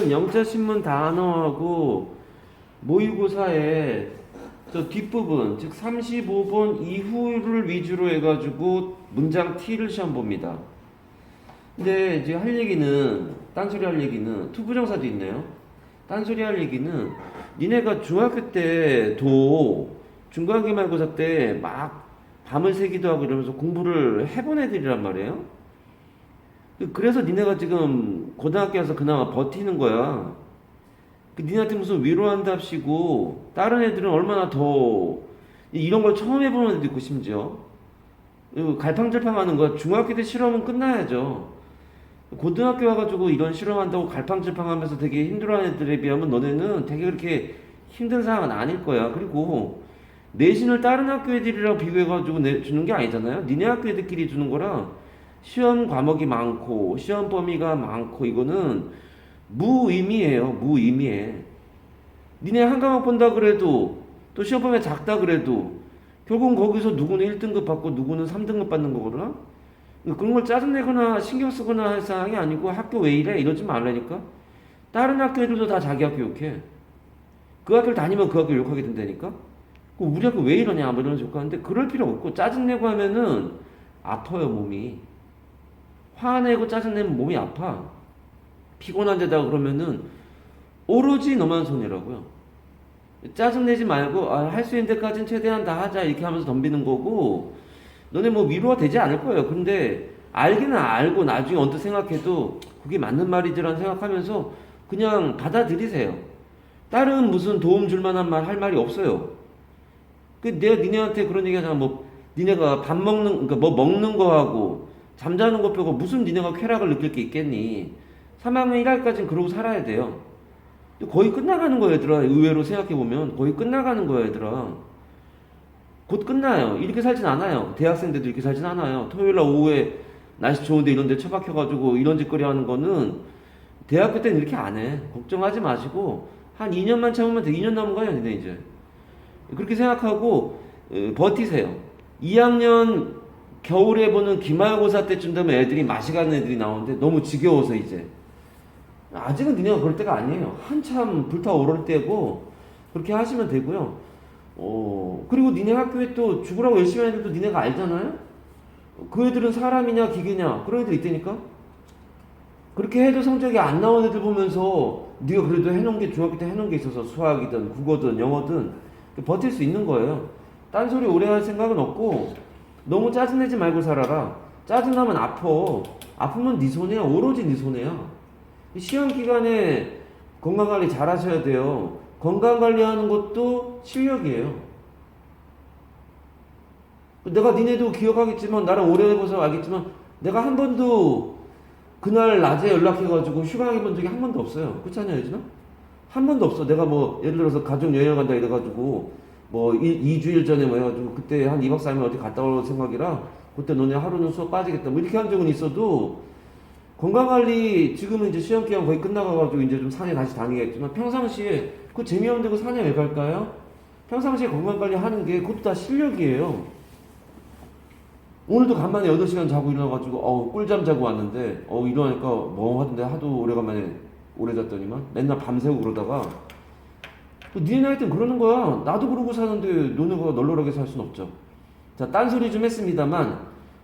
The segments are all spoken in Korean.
보면은 영자신문 단어하고 모의고사에 저 뒷부분, 즉 35번 이후를 위주로 해가지고 문장 T를 시험 봅니다. 근데 이제 할 얘기는, 딴소리 할 얘기는, 투부정사도 있네요. 딴소리 할 얘기는, 니네가 중학교 때도 중간기말고사 때 막 밤을 새기도 하고 이러면서 공부를 해본 애들이란 말이에요. 그래서 니네가 지금 고등학교 와서 그나마 버티는 거야. 니네한테 무슨 위로한답시고, 다른 애들은 얼마나 더, 이런 걸 처음 해보는 애도 있고, 심지어. 갈팡질팡 하는 거야. 중학교 때 실험은 끝나야죠. 고등학교 와가지고 이런 실험한다고 갈팡질팡 하면서 되게 힘들어하는 애들에 비하면 너네는 되게 그렇게 힘든 상황은 아닐 거야. 그리고 내신을 다른 학교 애들이랑 비교해가지고 주는 게 아니잖아요. 니네 학교 애들끼리 주는 거랑 시험 과목이 많고 시험 범위가 많고 이거는 무의미해요. 무의미해. 니네 한 과목 본다 그래도 또 시험 범위가 작다 그래도 결국은 거기서 누구는 1등급 받고 누구는 3등급 받는 거거든. 그런 걸 짜증내거나 신경 쓰거나 할 상황이 아니고 학교 왜 이래? 이러지 말라니까. 다른 학교 애들도 다 자기 학교 욕해. 그 학교를 다니면 그 학교 욕하게 된다니까. 우리 학교 왜 이러냐 뭐 이런 식으로 하는데 그럴 필요 없고 짜증내고 하면은 아파요 몸이. 화내고 짜증내면 몸이 아파. 피곤한 데다가 그러면은 오로지 너만 손해라고요. 짜증내지 말고 할 수 있는 데까지는 최대한 다 하자 이렇게 하면서 덤비는 거고 너네 뭐 위로가 되지 않을 거예요. 근데 알기는 알고 나중에 언뜻 생각해도 그게 맞는 말이지라는 생각하면서 그냥 받아들이세요. 다른 무슨 도움 줄 만한 말 할 말이 없어요. 내가 니네한테 그런 얘기 하잖아. 뭐 니네가 밥 먹는 그러니까 뭐 먹는 거하고 잠자는 거 빼고 무슨 니네가 쾌락을 느낄 게 있겠니? 3학년 1학기까지는 그러고 살아야 돼요. 거의 끝나가는 거야 얘들아. 의외로 생각해보면 거의 끝나가는 거야 얘들아. 곧 끝나요. 이렇게 살진 않아요. 대학생들도 이렇게 살진 않아요. 토요일날 오후에 날씨 좋은데 이런 데 처박혀가지고 이런 짓거리 하는 거는 대학교 때는 이렇게 안 해. 걱정하지 마시고 한 2년만 참으면 돼. 2년 남은 거야 니네 이제. 그렇게 생각하고 버티세요. 2학년 겨울에 보는 기말고사 때쯤 되면 애들이 맛이 가는 애들이 나오는데 너무 지겨워서 이제 아직은 니네가 그럴 때가 아니에요. 한참 불타오를 때고 그렇게 하시면 되고요. 그리고 니네 학교에 또 죽으라고 열심히 하는 애들도 니네가 알잖아요? 그 애들은 사람이냐 기계냐 그런 애들 있다니까? 그렇게 해도 성적이 안 나온 애들 보면서 네가 그래도 해놓은 게 중학교 때 해놓은 게 있어서 수학이든 국어든 영어든 버틸 수 있는 거예요. 딴소리 오래 할 생각은 없고 너무 짜증내지 말고 살아라. 짜증나면 아파. 아프면 네 손해야. 오로지 네 손해야. 시험 기간에 건강관리 잘 하셔야 돼요. 건강관리하는 것도 실력이에요. 내가 니네도 기억하겠지만 나랑 오래 해봐서 알겠지만 내가 한 번도 그날 낮에 연락해가지고 휴강해 본 적이 한 번도 없어요. 그렇지 않냐 예진아? 한 번도 없어. 내가 뭐 예를 들어서 가족 여행 간다 이래가지고 뭐 2주일 전에 뭐 해가지고 그때 한 2박 3일 어디 갔다 올 생각이라 그때 너네 하루는 수업 빠지겠다 뭐 이렇게 한 적은 있어도 건강관리 지금은 이제 시험기간 거의 끝나가가지고 이제 좀 산에 다시 다니겠지만 평상시에 그 재미없는데 그 산에 왜 갈까요? 평상시에 건강관리 하는 게 그것도 다 실력이에요. 오늘도 간만에 8시간 자고 일어나가지고 꿀잠 자고 왔는데 일어나니까 멍하던데 하도 오래간만에 오래 잤더니만 맨날 밤새고 그러다가 니네 나이 땐 그러는 거야. 나도 그러고 사는데 너네가 널널하게 살 순 없죠. 자, 딴소리 좀 했습니다만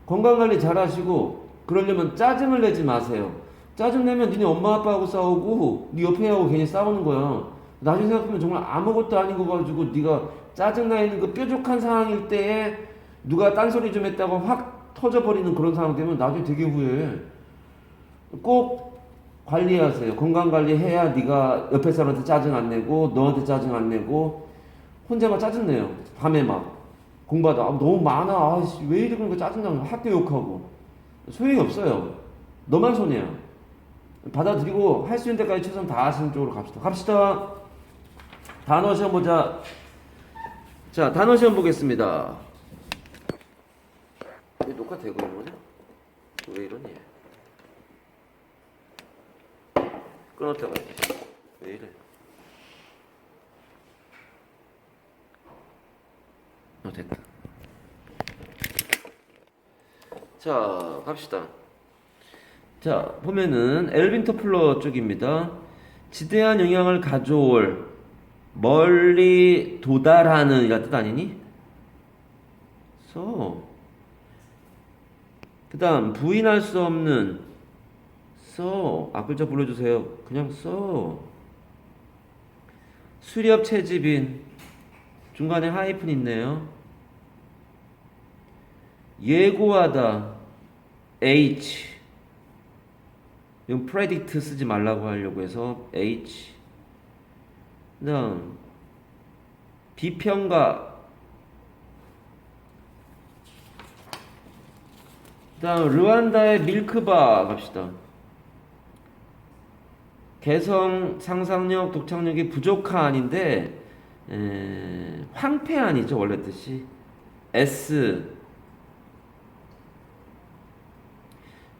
건강관리 잘 하시고 그러려면 짜증을 내지 마세요. 짜증내면 니네 엄마 아빠하고 싸우고 네 옆에 하고 괜히 싸우는 거야. 나중에 생각하면 정말 아무것도 아닌 거 가지고 네가 짜증나 있는 그 뾰족한 상황일 때에 누가 딴소리 좀 했다고 확 터져버리는 그런 상황 되면 나중에 되게 후회해. 꼭 관리하세요. 건강관리 해야 네가 옆에 사람한테 짜증 안 내고 너한테 짜증 안 내고 혼자만 짜증 내요. 밤에 막 공부하다 너무 많아. 왜 이래 그런 거 짜증나는 학교 욕하고 소용이 없어요. 너만 손해야. 받아들이고 할 수 있는 데까지 최선 다하시는 쪽으로 갑시다. 단어 시험 보자. 자, 단어 시험 보겠습니다. 왜 녹화 되고 있는 거냐? 왜 이러니? 끊었다가 왜 이래? 됐다. 자, 갑시다. 자, 보면은 엘빈 터플러 쪽입니다. 지대한 영향을 가져올, 멀리 도달하는 이라 뜻 아니니? 써. 그 다음 부인할 수 없는 써. 앞글자 불러주세요. 그냥 써. 수렵 채집인 중간에 하이픈 있네요. 예고하다 H. 이건 predict 쓰지 말라고 하려고 해서 H. 그 다음 비평가. 그 다음 르완다의 밀크바 갑시다. 개성, 상상력, 독창력이 부족한인데 황폐한이죠 원래 뜻이. S.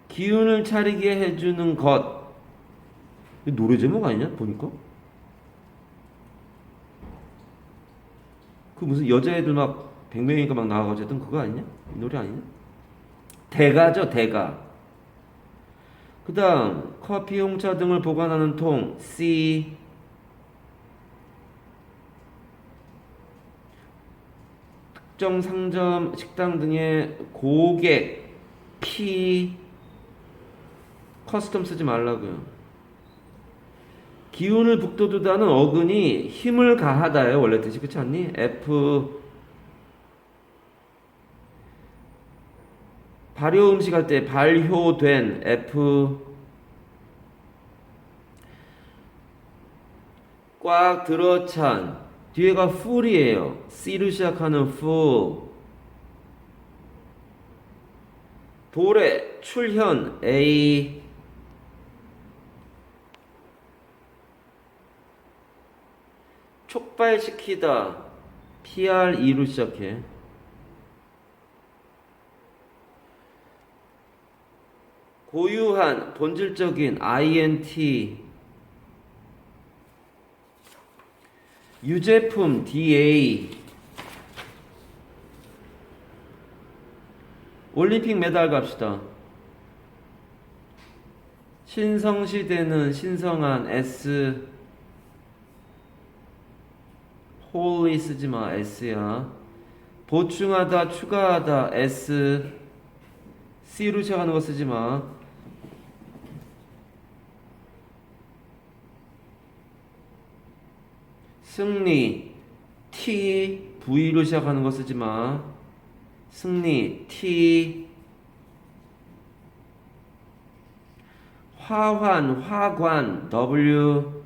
기운을 차리게 해주는 것. 이거 노래 제목 아니냐 보니까? 그 무슨 여자애들 막 100명이니까 막 나와가지고 했던 그거 아니냐? 이 노래 아니냐? 대가죠 대가. 그 다음 커피, 홍차 등을 보관하는 통 C. 특정 상점, 식당 등의 고객 P. 커스텀 쓰지 말라고요. 기운을 북돋우다는 어근이 힘을 가하다예요 원래 뜻이. 그렇지 않니? F. 발효 음식 할 때 발효된 F. 꽉 들어찬 뒤에가 full이에요. C로 시작하는 full. 도래 출현 A. 촉발시키다 PRE로 시작해. 고유한 본질적인 INT. 유제품 DA. 올림픽 메달 갑시다. 신성시대는 신성한 S. wholly 쓰지마 S야. 보충하다 추가하다 S. C로 시작하는 거 쓰지마. 승리 T. V로 시작하는 거 쓰지마. 승리 T. 화환 화관 W.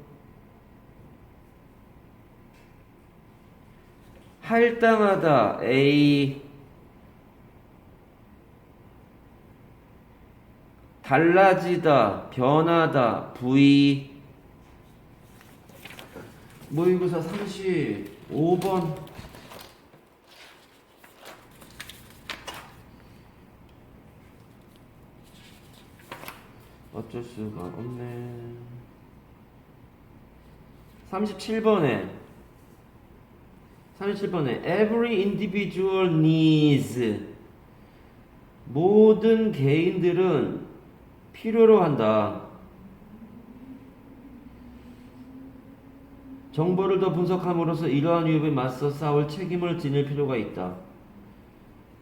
할당하다 A. 달라지다 변하다 V. 모의고사 35번. 어쩔 수가 없네. 37번에 every individual needs. 모든 개인들은 필요로 한다. 정보를 더 분석함으로써 이러한 위협에 맞서 싸울 책임을 지닐 필요가 있다.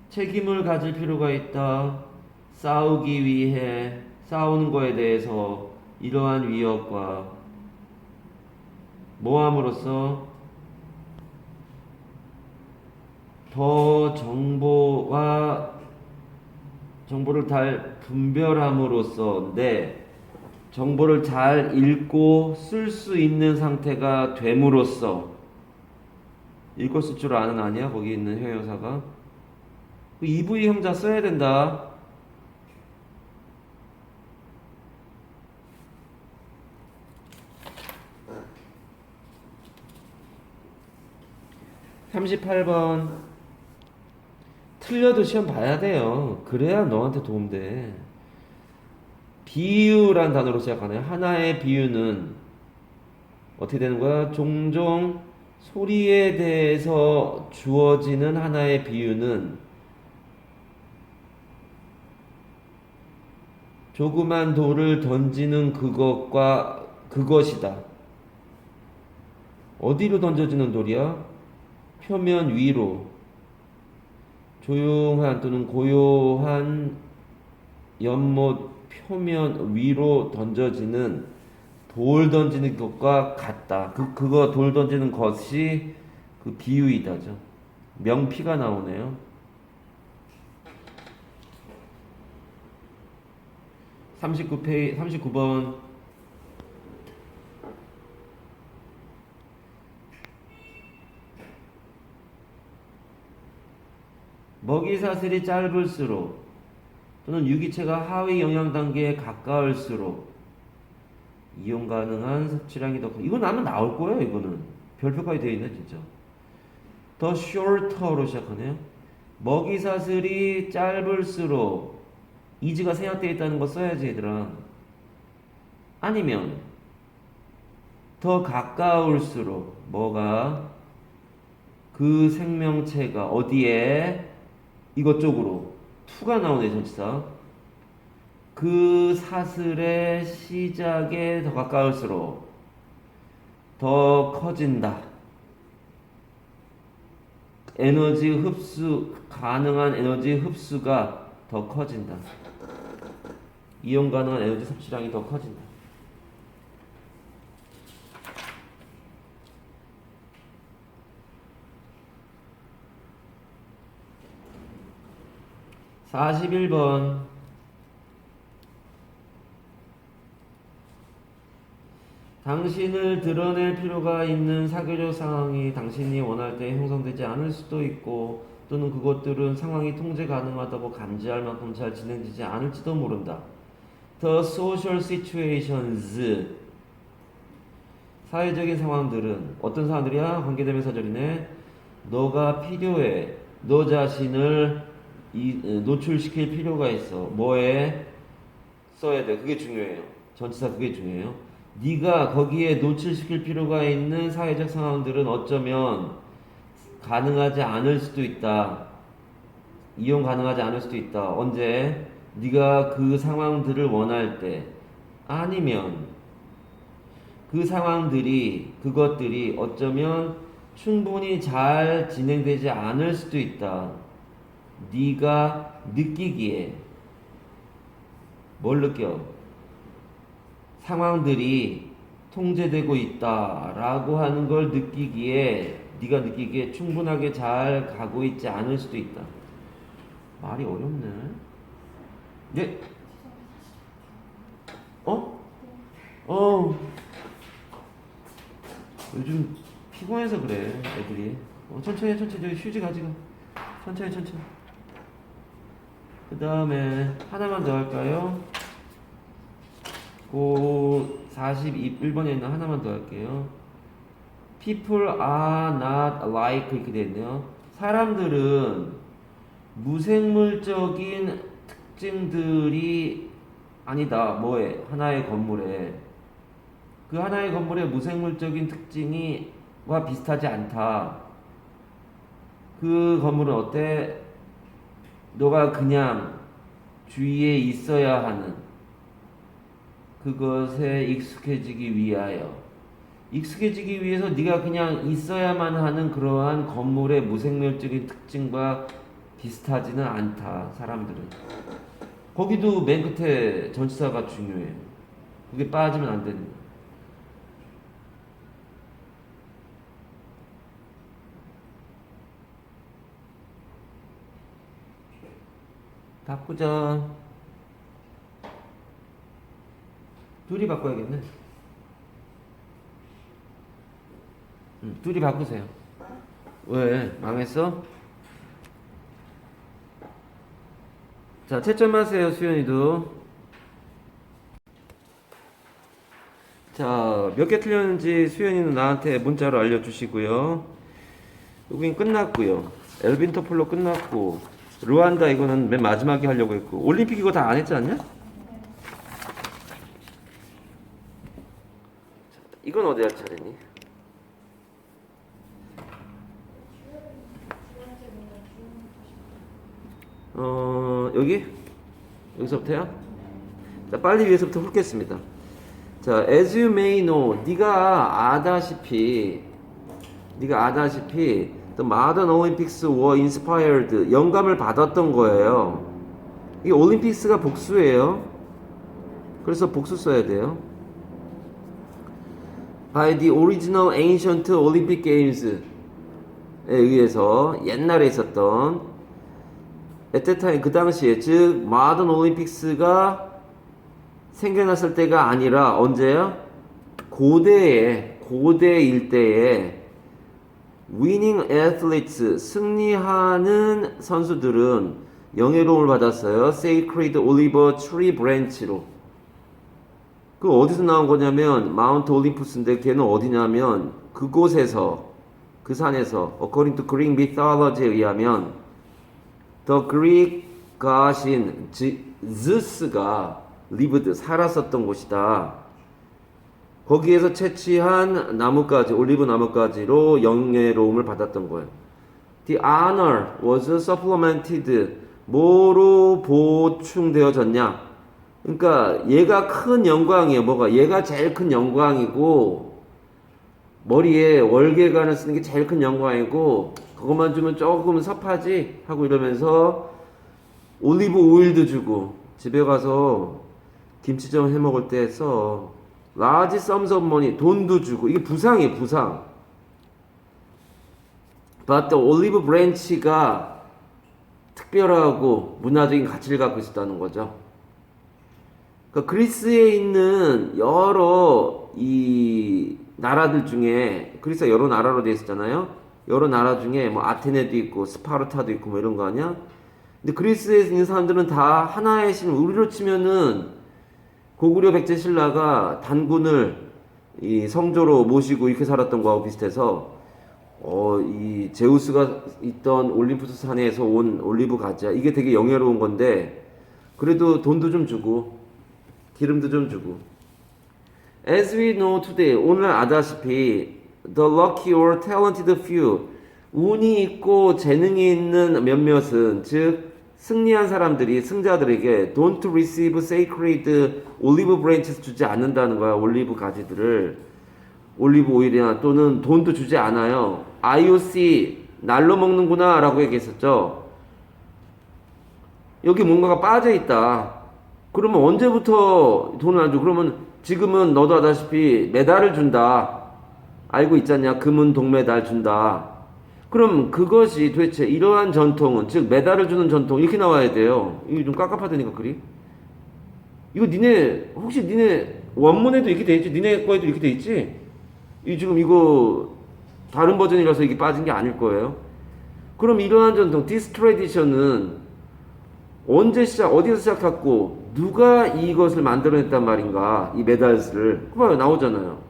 책임을 가질 필요가 있다. 싸우기 위해 싸우는 거에 대해서 이러한 위협과 모함으로써 더 정보를 잘 분별함으로써 정보를 잘 읽고 쓸 수 있는 상태가 됨으로써. 읽고 쓸 줄 아는 아니야 거기 있는 형용사가. 그 EV 형자 써야 된다. (38번) 틀려도 시험 봐야 돼요. 그래야 너한테 도움돼. 비유란 단어로 시작하네요. 하나의 비유는 어떻게 되는 거야? 종종 소리에 대해서 주어지는 하나의 비유는 조그만 돌을 던지는 그것과 그것이다. 어디로 던져지는 돌이야? 표면 위로. 조용한 또는 고요한 연못 표면 위로 던져지는 돌 던지는 것과 같다. 그거 돌 던지는 것이 그 비유이다죠. 명피가 나오네요. 39번. 먹이 사슬이 짧을수록 또는 유기체가 하위 영양 단계에 가까울수록 이용 가능한 섭취량이 더 이건 아마 나올 거예요. 이거는 별표까지 되어 있네 진짜. 더 shorter로 시작하네요. 먹이 사슬이 짧을수록 이즈가 생략되어 있다는 거 써야지 얘들아. 아니면 더 가까울수록 뭐가 그 생명체가 어디에 이것 쪽으로 투가 나오네 전치사. 그 사슬의 시작에 더 가까울수록 더 커진다. 에너지 흡수 가능한 에너지 흡수가 더 커진다. 이용 가능한 에너지 섭취량이 더 커진다. (41번) 당신을 드러낼 필요가 있는 사교적 상황이 당신이 원할 때 형성되지 않을 수도 있고 또는 그것들은 상황이 통제 가능하다고 감지할 만큼 잘 진행되지 않을지도 모른다. The social situations 사회적인 상황들은 어떤 상황들이야? 관계대명사절이네. 너가 필요해. 너 자신을 노출시킬 필요가 있어. 뭐에 써야 돼? 그게 중요해요. 전치사 그게 중요해요. 네가 거기에 노출시킬 필요가 있는 사회적 상황들은 어쩌면 가능하지 않을 수도 있다. 이용 가능하지 않을 수도 있다. 언제? 네가 그 상황들을 원할 때. 아니면 그 상황들이 그것들이 어쩌면 충분히 잘 진행되지 않을 수도 있다. 네가 느끼기에 뭘 느껴? 상황들이 통제되고 있다라고 하는 걸 느끼기에 네가 느끼기에 충분하게 잘 가고 있지 않을 수도 있다. 말이 어렵네. 네? 어? 요즘 피곤해서 그래 애들이. 천천히 저기 휴지 가지고 천천히. 그 다음에 하나만 더 할까요? 41번에 있는 하나만 더 할게요. People are not like 이렇게 되어 있네요. 사람들은 무생물적인 특징들이 아니다. 뭐에? 하나의 건물에. 그 하나의 건물의 무생물적인 특징이와 비슷하지 않다. 그 건물은 어때? 너가 그냥 주위에 있어야 하는 그것에 익숙해지기 위해서 네가 그냥 있어야만 하는 그러한 건물의 무생물적인 특징과 비슷하지는 않다. 사람들은. 거기도 맨 끝에 전치사가 중요해요. 그게 빠지면 안 됩니다. 바꾸자. 둘이 바꿔야겠네. 둘이 바꾸세요. 왜? 망했어? 자, 채점하세요, 수연이도. 자, 몇 개 틀렸는지 수연이는 나한테 문자로 알려주시고요. 여긴 끝났고요. 엘빈 토플로 끝났고, 르완다 이거는 맨 마지막에 하려고 했고, 올림픽 이거 다 안 했지 않냐? 이건 어디 할 차례니? 여기? 여기서부터야? 자, 빨리 위에서부터 훑겠습니다. 자, as you may know, 네가 아다시피 네가 아다시피 The modern Olympics were inspired. 영감을 받았던 거예요. 이 올림픽스가 복수예요. 그래서 복수 써야 돼요. By the original ancient Olympic Games에 의해서 옛날에 있었던 at that time 그 당시에 즉 modern Olympics가 생겨났을 때가 아니라 언제요? 고대 일대에 winning athletes 승리하는 선수들은 영예로움을 받았어요. Sacred Olive Tree Branch로. 그 어디서 나온 거냐면 마운트 올림푸스인데 걔는 어디냐면 그곳에서 그 산에서 according to Greek mythology에 의하면 the Greek god인 Zeus가 lived 살았었던 곳이다. 거기에서 채취한 나뭇가지, 올리브 나뭇가지로 영예로움을 받았던 거예요. The honor was supplemented. 뭐로 보충되어졌냐? 그러니까 얘가 큰 영광이에요. 뭐가? 얘가 제일 큰 영광이고 머리에 월계관을 쓰는 게 제일 큰 영광이고 그것만 주면 조금 섭하지 하고 이러면서 올리브 오일도 주고 집에 가서 김치전 해 먹을 때 써. large sums of money 돈도 주고 이게 부상이에요. 부상. But the olive branch가 특별하고 문화적인 가치를 갖고 있었다는 거죠. 그러니까 그리스에 있는 여러 이 나라들 중에 그리스가 여러 나라로 되어 있었잖아요. 여러 나라 중에 뭐 아테네도 있고 스파르타도 있고 뭐 이런 거 아니야? 근데 그리스에 있는 사람들은 다 하나의 신 우리로 치면은 고구려 백제 신라가 단군을 이 성조로 모시고 이렇게 살았던 거하고 비슷해서 이 제우스가 있던 올림푸스 산에서 온 올리브 가지야. 이게 되게 영예로운 건데 그래도 돈도 좀 주고 기름도 좀 주고. As we know today, 오늘 아다시피 the lucky or talented few, 운이 있고 재능이 있는 몇몇은 즉 승리한 사람들이 승자들에게 don't receive sacred olive branches 주지 않는다는 거야. 올리브 가지들을 올리브 오일이나 또는 돈도 주지 않아요. IOC 날로 먹는구나 라고 얘기했었죠. 여기 뭔가가 빠져 있다. 그러면 언제부터 돈을 안 줘? 그러면 지금은 너도 아다시피 메달을 준다. 알고 있잖냐? 금은 동메달 준다. 그럼 그것이 도대체 이러한 전통은 즉 메달을 주는 전통 이렇게 나와야 돼요. 이거 좀 깝깝하다니까 글이. 이거 혹시 니네 원문에도 이렇게 돼 있지? 니네 거에도 이렇게 돼 있지? 이 지금 이거 다른 버전이라서 이게 빠진 게 아닐 거예요. 그럼 이러한 전통 this tradition은 언제 어디서 시작했고 누가 이것을 만들어냈단 말인가? 이 메달스를 봐요. 나오잖아요.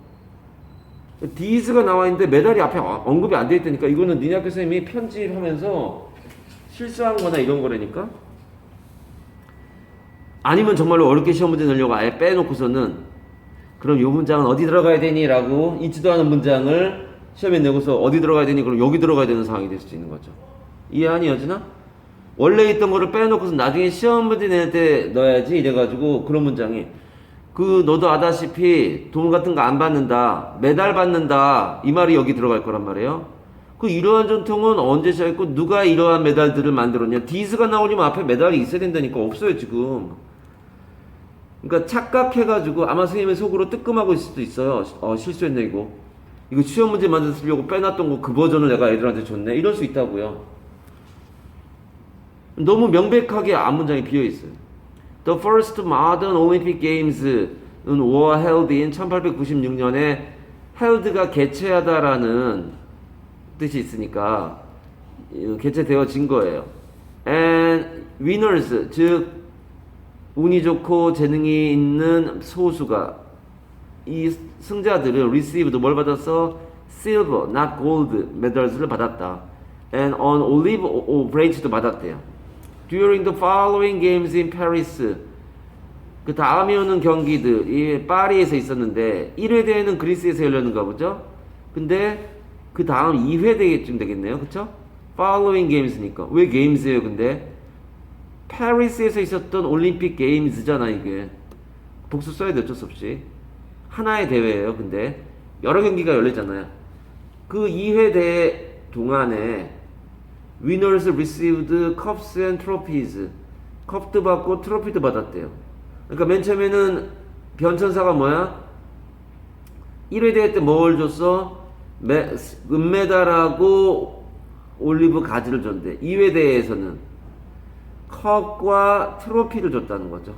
디스가 나와 있는데 메달이 앞에 언급이 안 돼 있다니까. 이거는 니네 학교 선생님이 편집하면서 실수한 거나 이런 거라니까. 아니면 정말로 어렵게 시험 문제 내려고 아예 빼놓고서는 그럼 이 문장은 어디 들어가야 되니? 라고 있지도 않은 문장을 시험에 내고서 어디 들어가야 되니? 그럼 여기 들어가야 되는 상황이 될 수 있는 거죠. 이해하니 여진아? 원래 있던 거를 빼놓고서 나중에 시험 문제 낼 때 넣어야지 이래가지고 그런 문장이 너도 아다시피 돈 같은 거 안 받는다, 메달 받는다 이 말이 여기 들어갈 거란 말이에요. 이러한 전통은 언제 시작했고 누가 이러한 메달들을 만들었냐? 디스가 나오려면 앞에 메달이 있어야 된다니까. 없어요 지금. 그러니까 착각해가지고 아마 선생님의 속으로 뜨끔하고 있을 수도 있어요. 실수했네 이거 시험 문제 만들려고 빼놨던 거 그 버전을 내가 애들한테 줬네 이럴 수 있다고요. 너무 명백하게 앞문장이 비어있어요. The first modern Olympic Games는 were held in 1896년에 held가 개최하다라는 뜻이 있으니까 개최되어진 거예요. And winners, 즉 운이 좋고 재능이 있는 소수가 이 승자들은 received 뭘 받았어? silver, not gold medals를 받았다. And on olive branch도 받았대요. During the following games in Paris, 그 다음에 오는 경기들이 파리에서 있었는데 1회 대회는 그리스에서 열렸는가 보죠. 근데 그 다음 2회 대회쯤 되겠네요. 그쵸? Following games니까. 왜 games예요 근데? 파리스에서 있었던 올림픽 게임즈잖아 이게. 복수 써야 돼 어쩔 수 없이. 하나의 대회예요 근데. 여러 경기가 열렸잖아요. 그 2회 대회 동안에 winners received cups and trophies. 컵도 받고 트로피도 받았대요. 그러니까 맨 처음에는 변천사가 뭐야? 1회 대회 때 뭘 줬어? 은메달하고 올리브 가지를 줬는데 2회 대회에서는 컵과 트로피를 줬다는 거죠.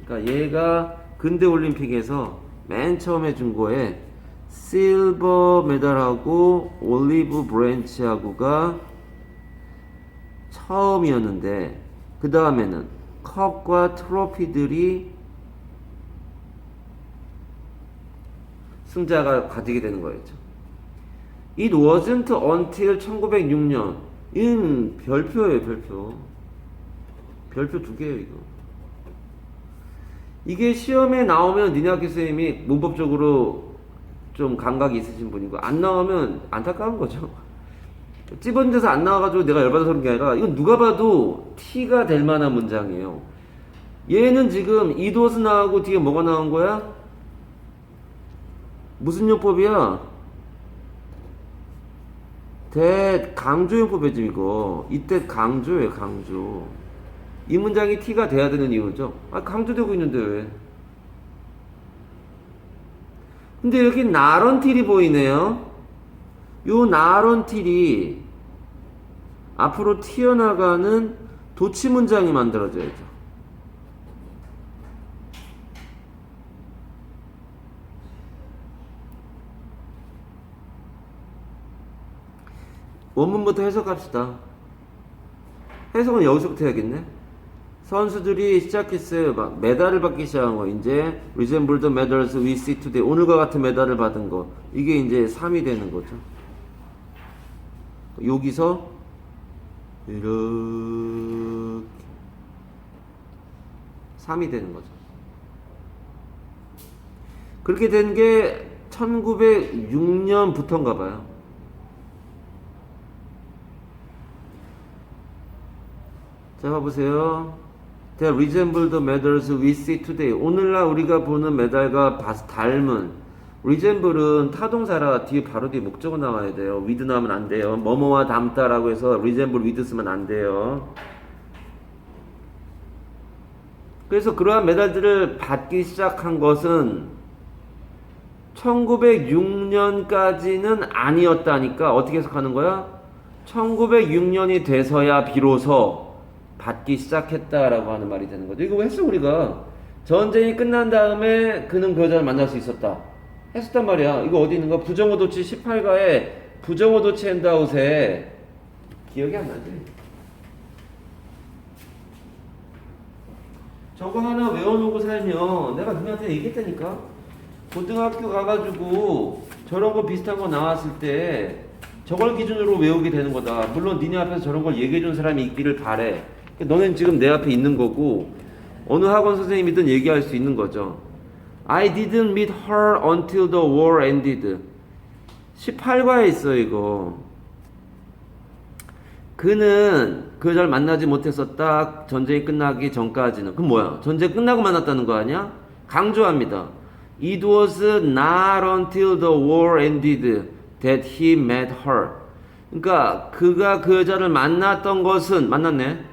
그러니까 얘가 근대 올림픽에서 맨 처음에 준 거에 실버 메달하고 올리브 브랜치하고가 처음이었는데 그 다음에는 컵과 트로피들이 승자가 가지게 되는 거였죠. It wasn't until 1906년. 별표예요, 별표. 별표 2개예요, 이거. 이게 시험에 나오면 니네 학교 선생님이 문법적으로 좀 감각이 있으신 분이고 안 나오면 안타까운 거죠. 찝은 데서 안 나와가지고 내가 열받아서 그런 게 아니라 이건 누가 봐도 T가 될 만한 문장이에요. 얘는 지금 it was 나오고 뒤에 뭐가 나온 거야? 무슨 용법이야? 강조용법이지 이거. 이때 강조예요, 강조. 이 문장이 T가 돼야 되는 이유죠. 강조되고 있는데 왜? 근데 여기 not until이 보이네요. 요 not until이 앞으로 튀어나가는 도치 문장이 만들어져야죠. 원문부터 해석합시다. 해석은 여기서부터 해야겠네. 선수들이 시작했어요. 막 메달을 받기 시작한 거. 이제 resemble the medals we see today. 오늘과 같은 메달을 받은 거. 이게 이제 3이 되는 거죠. 여기서 이렇게 3이 되는 거죠. 그렇게 된 게 1906년부터인가 봐요. 자, 봐보세요. They resemble the medals we see today. 오늘날 우리가 보는 메달과 닮은. resemble은 타동사라 뒤에 바로 뒤에 목적어 나와야 돼요. with 나오면 안 돼요. 뭐뭐와 닮다라고 해서 resemble with 쓰면 안 돼요. 그래서 그러한 메달들을 받기 시작한 것은 1906년까지는 아니었다니까 어떻게 해석하는 거야? 1906년이 돼서야 비로소 받기 시작했다라고 하는 말이 되는 거죠. 이거 왜 했어 우리가? 전쟁이 끝난 다음에 그는 그 여자를 만날 수 있었다 했었단 말이야. 이거 어디 있는 거야? 부정어 도치 18가에 부정어 도치 핸드아웃에 기억이 안 나지? 저거 하나 외워놓고 살면 내가 너네한테 얘기했다니까. 고등학교 가가지고 저런 거 비슷한 거 나왔을 때 저걸 기준으로 외우게 되는 거다. 물론 니네 앞에서 저런 걸 얘기해준 사람이 있기를 바래. 너는 지금 내 앞에 있는 거고 어느 학원 선생님이든 얘기할 수 있는 거죠. I didn't meet her until the war ended. 18과에 있어 이거. 그는 그 여자를 만나지 못했었다. 전쟁이 끝나기 전까지는. 그럼 뭐야? 전쟁 끝나고 만났다는 거 아니야? 강조합니다. It was not until the war ended that he met her. 그러니까 그가 그 여자를 만났던 것은 만났네.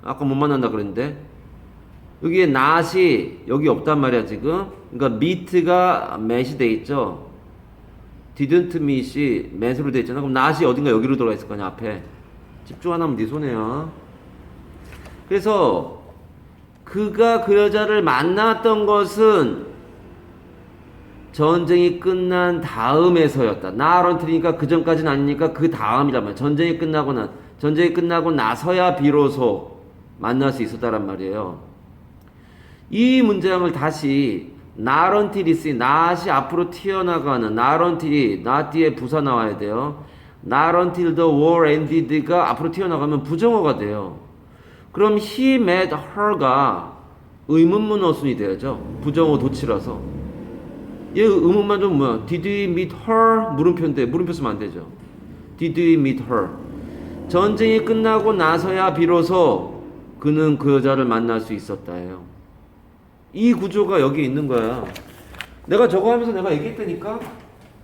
아까 못 만난다 그랬는데 여기에 not이 여기 없단 말이야 지금. 그러니까 meet가 met이 돼 있죠. didn't meet이 met으로 돼 있잖아. 그럼 not이 어딘가 여기로 들어가 있을 거냐 앞에. 집중 안 하면 네 손해야. 그래서 그가 그 여자를 만났던 것은 전쟁이 끝난 다음에서였다. not until이니까 그 전까지는 아니니까 그 다음이란 말이야. 전쟁이 끝나고 나서야 비로소 만날 수 있었다란 말이에요. 이 문장을 다시 not until이 쓰인 not이 앞으로 튀어나가는 not until이 not 뒤에 부사 나와야 돼요. not until the war ended가 앞으로 튀어나가면 부정어가 돼요. 그럼 he met her가 의문문 어순이 돼야죠. 부정어 도치라서. 얘 의문만 좀 뭐야? Did we meet her? 물음표인데 물음표 쓰면 안 되죠. Did we meet her? 전쟁이 끝나고 나서야 비로소 그는 그 여자를 만날 수 있었다예요. 이 구조가 여기 있는 거야. 내가 저거 하면서 내가 얘기했다니까.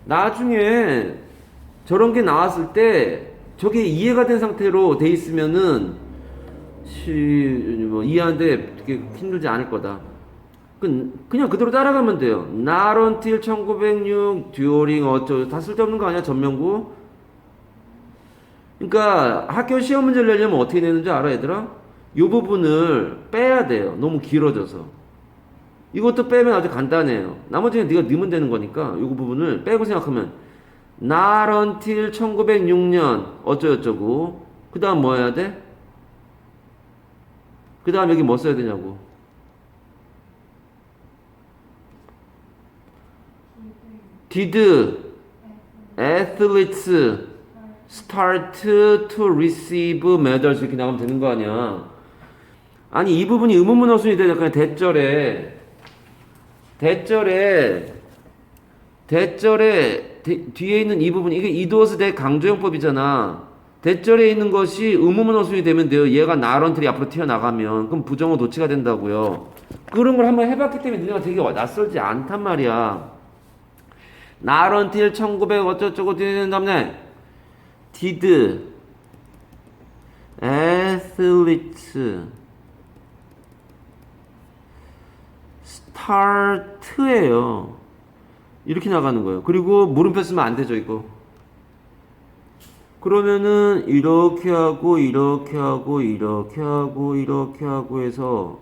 나중에 저런 게 나왔을 때 저게 이해가 된 상태로 돼 있으면은 뭐 이해하는데 되게 힘들지 않을 거다. 그냥 그대로 따라가면 돼요. Not until 1906 during 어쩌고 다 쓸데없는 거 아니야 전면구. 그러니까 학교 시험 문제를 내려면 어떻게 내는지 알아 얘들아? 이 부분을 빼야 돼요. 너무 길어져서. 이것도 빼면 아주 간단해요. 나머지는 네가 넣으면 되는 거니까 이 부분을 빼고 생각하면 Not until 1906년 어쩌고저쩌고 그 다음 뭐 해야 돼? 그 다음 여기 뭐 써야 되냐고. Did athletes start to receive medals 이렇게 나가면 되는 거 아니야. 아니 이 부분이 의문문 어순이 되니까 그냥 대절에 뒤에 있는 이 부분 이게 이도어스 대 강조형법이잖아. 대절에 있는 것이 의문문 어순이 되면 돼요. 얘가 나런틀이 앞으로 튀어나가면 그럼 부정어 도치가 된다고요. 그런 걸 한번 해봤기 때문에 너네가 되게 낯설지 않단 말이야. 나런틀 1900 어쩌고저쩌고 뒤에 다음에 did athletes start예요. 이렇게 나가는 거예요. 그리고 물음표 쓰면 안 되죠, 이거. 그러면은 이렇게 하고 이렇게 하고 이렇게 하고 이렇게 하고 해서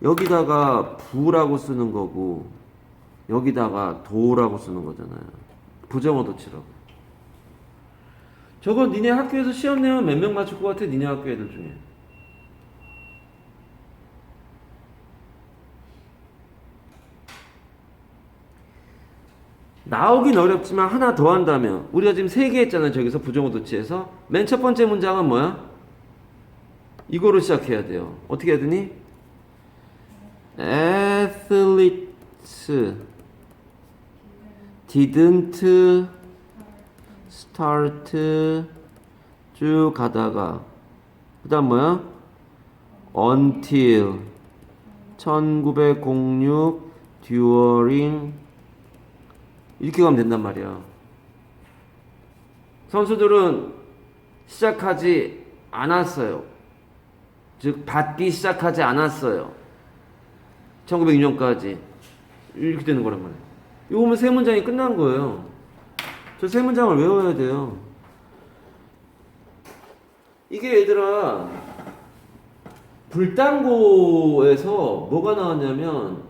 여기다가 부라고 쓰는 거고 여기다가 도라고 쓰는 거잖아요. 부정어 도치라고. 저거 니네 학교에서 시험 내면 몇 명 맞출 것 같아? 니네 학교 애들 중에. 나오긴 어렵지만 하나 더 한다면 우리가 지금 3개 했잖아요. 저기서 부정어 도치에서 맨 첫 번째 문장은 뭐야? 이거로 시작해야 돼요. 어떻게 해야 되니? Athletes didn't start 쭉 가다가 그 다음 뭐야? until 1906 during 이렇게 가면 된단 말이야. 선수들은 시작하지 않았어요. 즉 받기 시작하지 않았어요. 1906년까지 이렇게 되는 거란 말이에요. 이거 보면 세 문장이 끝난 거예요. 저 세 문장을 외워야 돼요. 이게 얘들아 불당고에서 뭐가 나왔냐면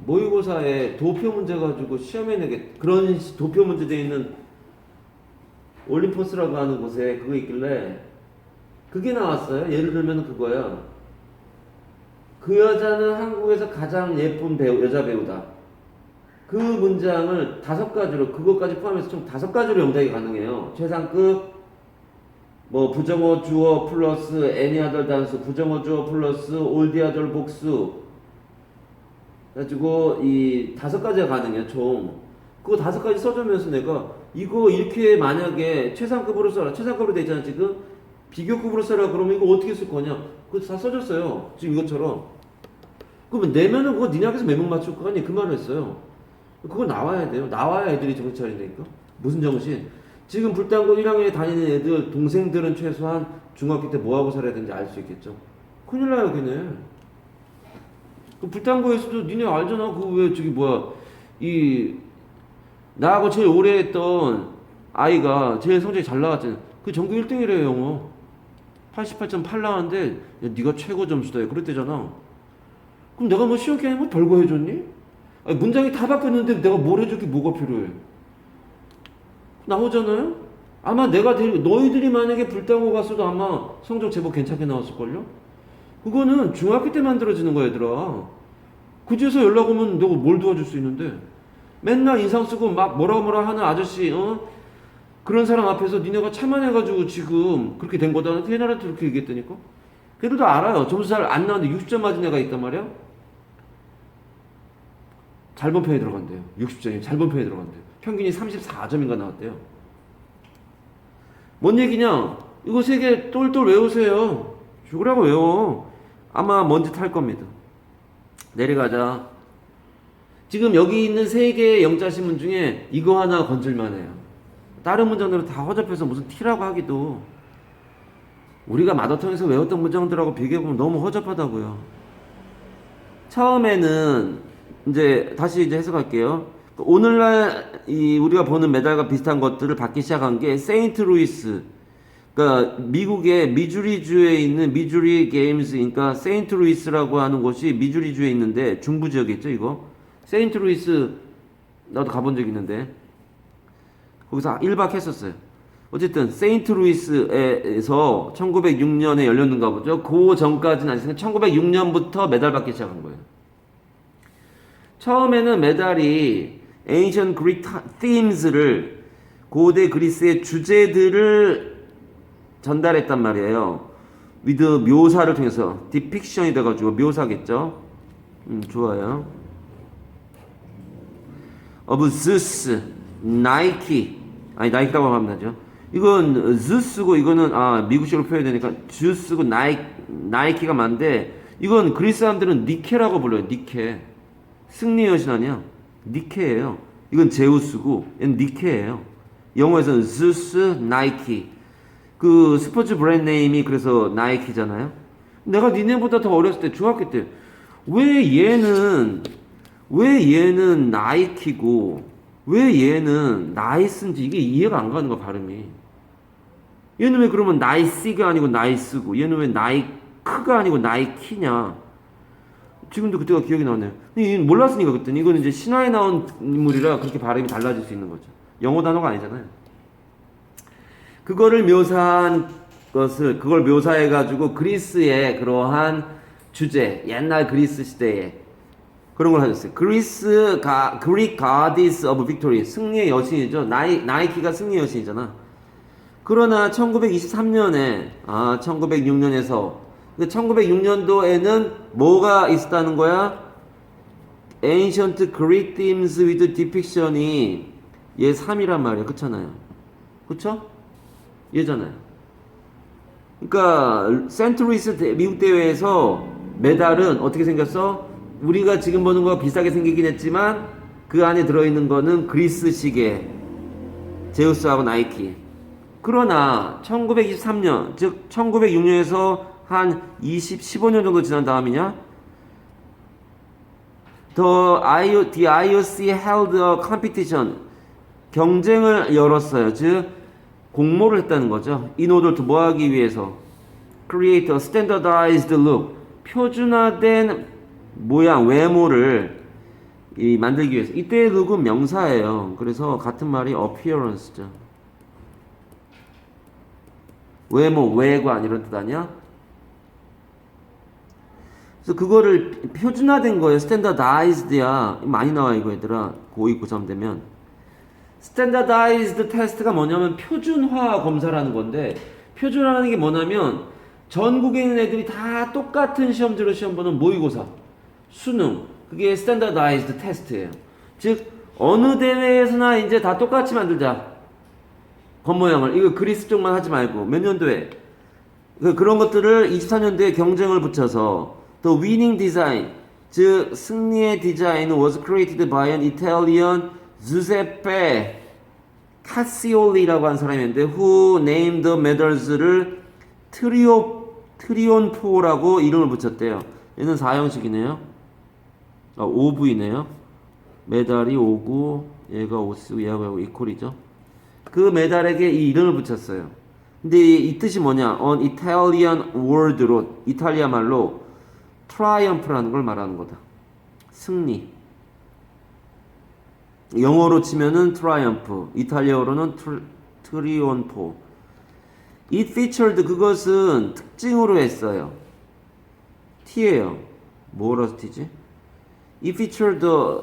모의고사에 도표 문제 가지고 시험에 내게 그런 도표 문제 되어 있는 올림포스라고 하는 곳에 그거 있길래 그게 나왔어요. 예를 들면 그거야. 그 여자는 한국에서 가장 예쁜 배우, 여자 배우다. 그 문장을 5가지로 그것까지 포함해서 총 5가지로 영작이 가능해요. 최상급 뭐 부정어 주어 플러스 any other 단수 부정어 주어 플러스 all the other 복수 그래가지고 이 5가지가 가능해요. 총 그거 5가지 써주면서 내가 이거 이렇게 만약에 최상급으로 써라. 최상급으로 돼 있잖아 지금. 비교급으로 써라 그러면 이거 어떻게 쓸 거냐. 그거 다 써줬어요. 지금 이것처럼. 그러면 내면은 그거 니네 학교에서 몇 명 맞출 거 아니 그 말을 했어요. 그거 나와야 돼요. 나와야 애들이 정신 차리니까. 무슨 정신? 지금 불당고 1학년에 다니는 애들 동생들은 최소한 중학교 때 뭐하고 살아야 되는지 알 수 있겠죠. 큰일 나요 걔네. 그 불당고에서도 니네 알잖아. 그 왜 저기 뭐야 이 나하고 제일 오래 했던 아이가 제일 성적이 잘 나왔잖아. 그 전교 1등이래요 영어. 88.8 나왔는데 야, 네가 최고 점수다 그랬대잖아. 그럼 내가 뭐 시험 기간에 뭐 별거 해줬니? 아니, 문장이 다 바뀌었는데 내가 뭘 해줄 게 뭐가 필요해? 나오잖아요? 아마 내가 너희들이 만약에 불당고 갔어도 아마 성적 제법 괜찮게 나왔을걸요? 그거는 중학교 때 만들어지는 거야 얘들아. 그제서 연락 오면 내가 뭘 도와줄 수 있는데 맨날 인상 쓰고 막 뭐라 하는 아저씨 그런 사람 앞에서 니네가 참아내가지고 지금 그렇게 된 거다. 걔네한테 그렇게 얘기했다니까. 걔들도 알아요. 점수 잘 안 나왔는데 60점 맞은 애가 있단 말이야. 잘 본 편에 들어간대요. 60점이 잘 본 편에 들어간대요. 평균이 34점인가 나왔대요. 뭔 얘기냐? 이거 3개 똘똘 외우세요. 죽으라고 외워. 아마 먼지 탈 겁니다. 내려가자. 지금 여기 있는 세 개의 영자신문 중에 이거 하나 건질만 해요. 다른 문장들은 다 허접해서 무슨 T라고 하기도, 우리가 마더텅에서 외웠던 문장들하고 비교해보면 너무 허접하다고요. 처음에는 이제 다시 이제 해석할게요. 오늘날 우리가 보는 메달과 비슷한 것들을 받기 시작한 게 세인트루이스, 그러니까 미국의 미주리주에 있는 미주리 게임즈, 그러니까 세인트루이스라고 하는 곳이 미주리주에 있는데 중부 지역에 있죠. 이거 세인트루이스 나도 가본 적 있는데 거기서 1박 했었어요. 어쨌든 세인트루이스에서 1906년에 열렸는가 보죠. 그 전까지는 아니었어요. 1906년부터 메달 받기 시작한 거예요. 처음에는 메달이 Ancient Greek Themes를, 고대 그리스의 주제들을 전달했단 말이에요. with 묘사를 통해서 depiction이 돼가지고 묘사겠죠. 좋아요. of Zeus, 나이키, 아니 나이키라고 하면 되죠. 이건 Zeus고 이거는 미국식으로 표현되니까 Zeus고 나이키가 맞는데, 이건 그리스 사람들은 니케라고 불러요. 니케. 승리의 여신 아니야. 니케예요. 이건 제우스고 얘는 니케예요. 영어에서는 Zeus, 나이키. 그 스포츠 브랜드 네임이 그래서 나이키잖아요. 내가 니네보다 더 어렸을 때, 중학교 때, 왜 얘는 나이키고 왜 얘는 나이스인지 이게 이해가 안 가는 거야, 발음이. 얘는 왜 그러면 나이스가 아니고 나이스고, 얘는 왜 나이크가 아니고 나이키냐. 지금도 그때가 기억이 나네요. 몰랐으니까 그때는. 이거는 이제 신화에 나온 인물이라 그렇게 발음이 달라질 수 있는 거죠. 영어 단어가 아니잖아요. 그걸 묘사해가지고 그리스의 그러한 주제, 옛날 그리스 시대에 그런 걸 하셨어요. Greek Goddess of Victory, 승리의 여신이죠. 나이키가 승리의 여신이잖아. 그러나 1923년에, 1906년에서, 1906년도에는 뭐가 있었다는 거야? Ancient Greek Themes with Depiction이 얘 3이란 말이야. 그렇잖아요. 그쵸? 얘잖아요. 그러니까 센트루이스 미국 대회에서 메달은 어떻게 생겼어? 우리가 지금 보는 거와 비슷하게 생기긴 했지만 그 안에 들어있는 거는 그리스식의 제우스하고 나이키. 그러나 1923년, 즉 1906년에서 한 15년 정도 지난 다음이냐? The IOC held a competition, 경쟁을 열었어요. 즉 공모를 했다는 거죠. In order to 뭐 하기 위해서? Create a standardized look, 표준화된 모양, 외모를 만들기 위해서. 이때의 룩은 명사예요. 그래서 같은 말이 appearance죠. 외모, 외관 이런 뜻 아니야? 그래서 그거를 표준화된 거예요. standardized야. 많이 나와 이거 얘들아. 고2, 고3 되면. standardized test가 뭐냐면 표준화 검사라는 건데, 표준화라는 게 뭐냐면 전국에 있는 애들이 다 똑같은 시험지로 시험 보는 모의고사, 수능, 그게 standardized test예요. 즉 어느 대회에서나 이제 다 똑같이 만들자, 겉모양을. 이거 그리스 쪽만 하지 말고. 몇 년도에 그런 것들을 24년도에 경쟁을 붙여서 The winning design, 즉 승리의 디자인 was created by an Italian Giuseppe Cassioli라고 하는 사람인데, who named the medals를 트리온포라고 이름을 붙였대요. 얘는 4형식이네요. 5부이네요. 메달이 5구, 얘가 5쓰고 얘하고 이퀄이죠. 그 메달에게 이 이름을 붙였어요. 근데 이 뜻이 뭐냐? On Italian word로, 이탈리아 말로 triumph라는 걸 말하는 거다. 승리. 영어로 치면은 triumph, 이탈리아어로는 trionfo. It featured, 그것은 특징으로 했어요. T예요. 뭐라서 T지? It featured the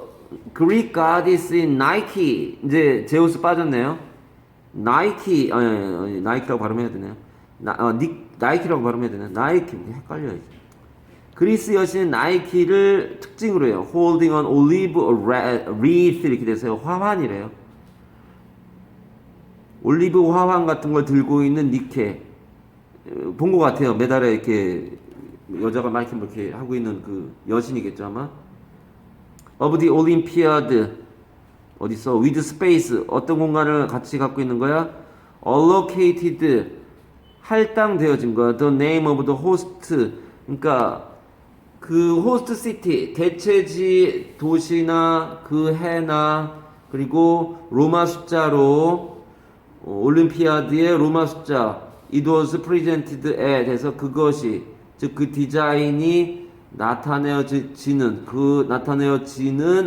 Greek goddess in Nike. 이제 제우스 빠졌네요. 나이키, 나이키라고 발음해야 되네요. 나이키라고 발음해야 되네요. 나이키, 헷갈려요. 그리스 여신 나이키를 특징으로 해요. Holding an olive wreath 이렇게 돼서요. 화환이래요. 올리브 화환 같은 걸 들고 있는 니케. 본 것 같아요. 메달에 이렇게 여자가 막 이렇게 하고 있는 그 여신이겠죠 아마. of the Olympiad 어딨어? with space 어떤 공간을 같이 갖고 있는 거야? allocated 할당되어진 거야. the name of the host 그러니까 그 호스트 시티 개최지 도시나 그 해나 그리고 로마 숫자로 올림피아드의 로마 숫자 it was presented에 대해서 그것이 즉 그 디자인이 나타내어지는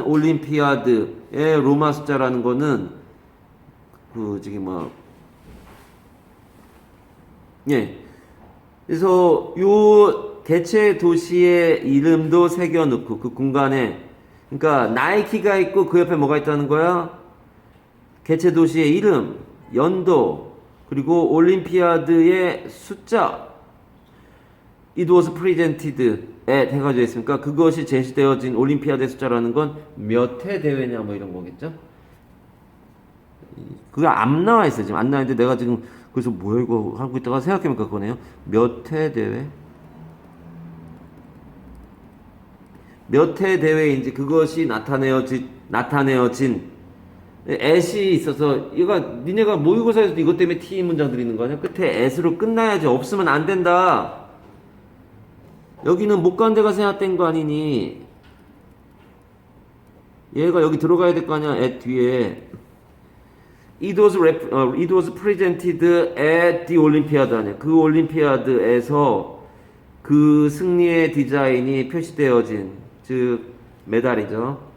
올림피아드의 로마 숫자라는 거는 그 저기 뭐 예. 그래서 요 개최 도시의 이름도 새겨 넣고 그 공간에 그러니까 나이키가 있고 그 옆에 뭐가 있다는 거야? 개최 도시의 이름, 연도, 그리고 올림피아드의 숫자 it was presented에 해가지고 있으니까 그것이 제시되어진 올림피아드의 숫자라는 건 몇 회 대회냐 뭐 이런 거겠죠? 그거 안 나와 있어요. 지금 안 나와 있는데 내가 지금 그래서 뭐야 이거 하고 있다가 생각해보니까 그거네요. 몇 회 대회? 몇 회 대회인지 그것이 나타내어진 at이 있어서 얘가 니네가 모의고사에서도 이것 때문에 T 문장들이 있는 거 아니야? 끝에 at으로 끝나야지. 없으면 안 된다. 여기는 못 간 데가 생각된 거 아니니? 얘가 여기 들어가야 될 거 아니야? at 뒤에 it was presented at the Olympiad 아니야? 그 올림피아드에서 그 승리의 디자인이 표시되어진 즉 메달이죠.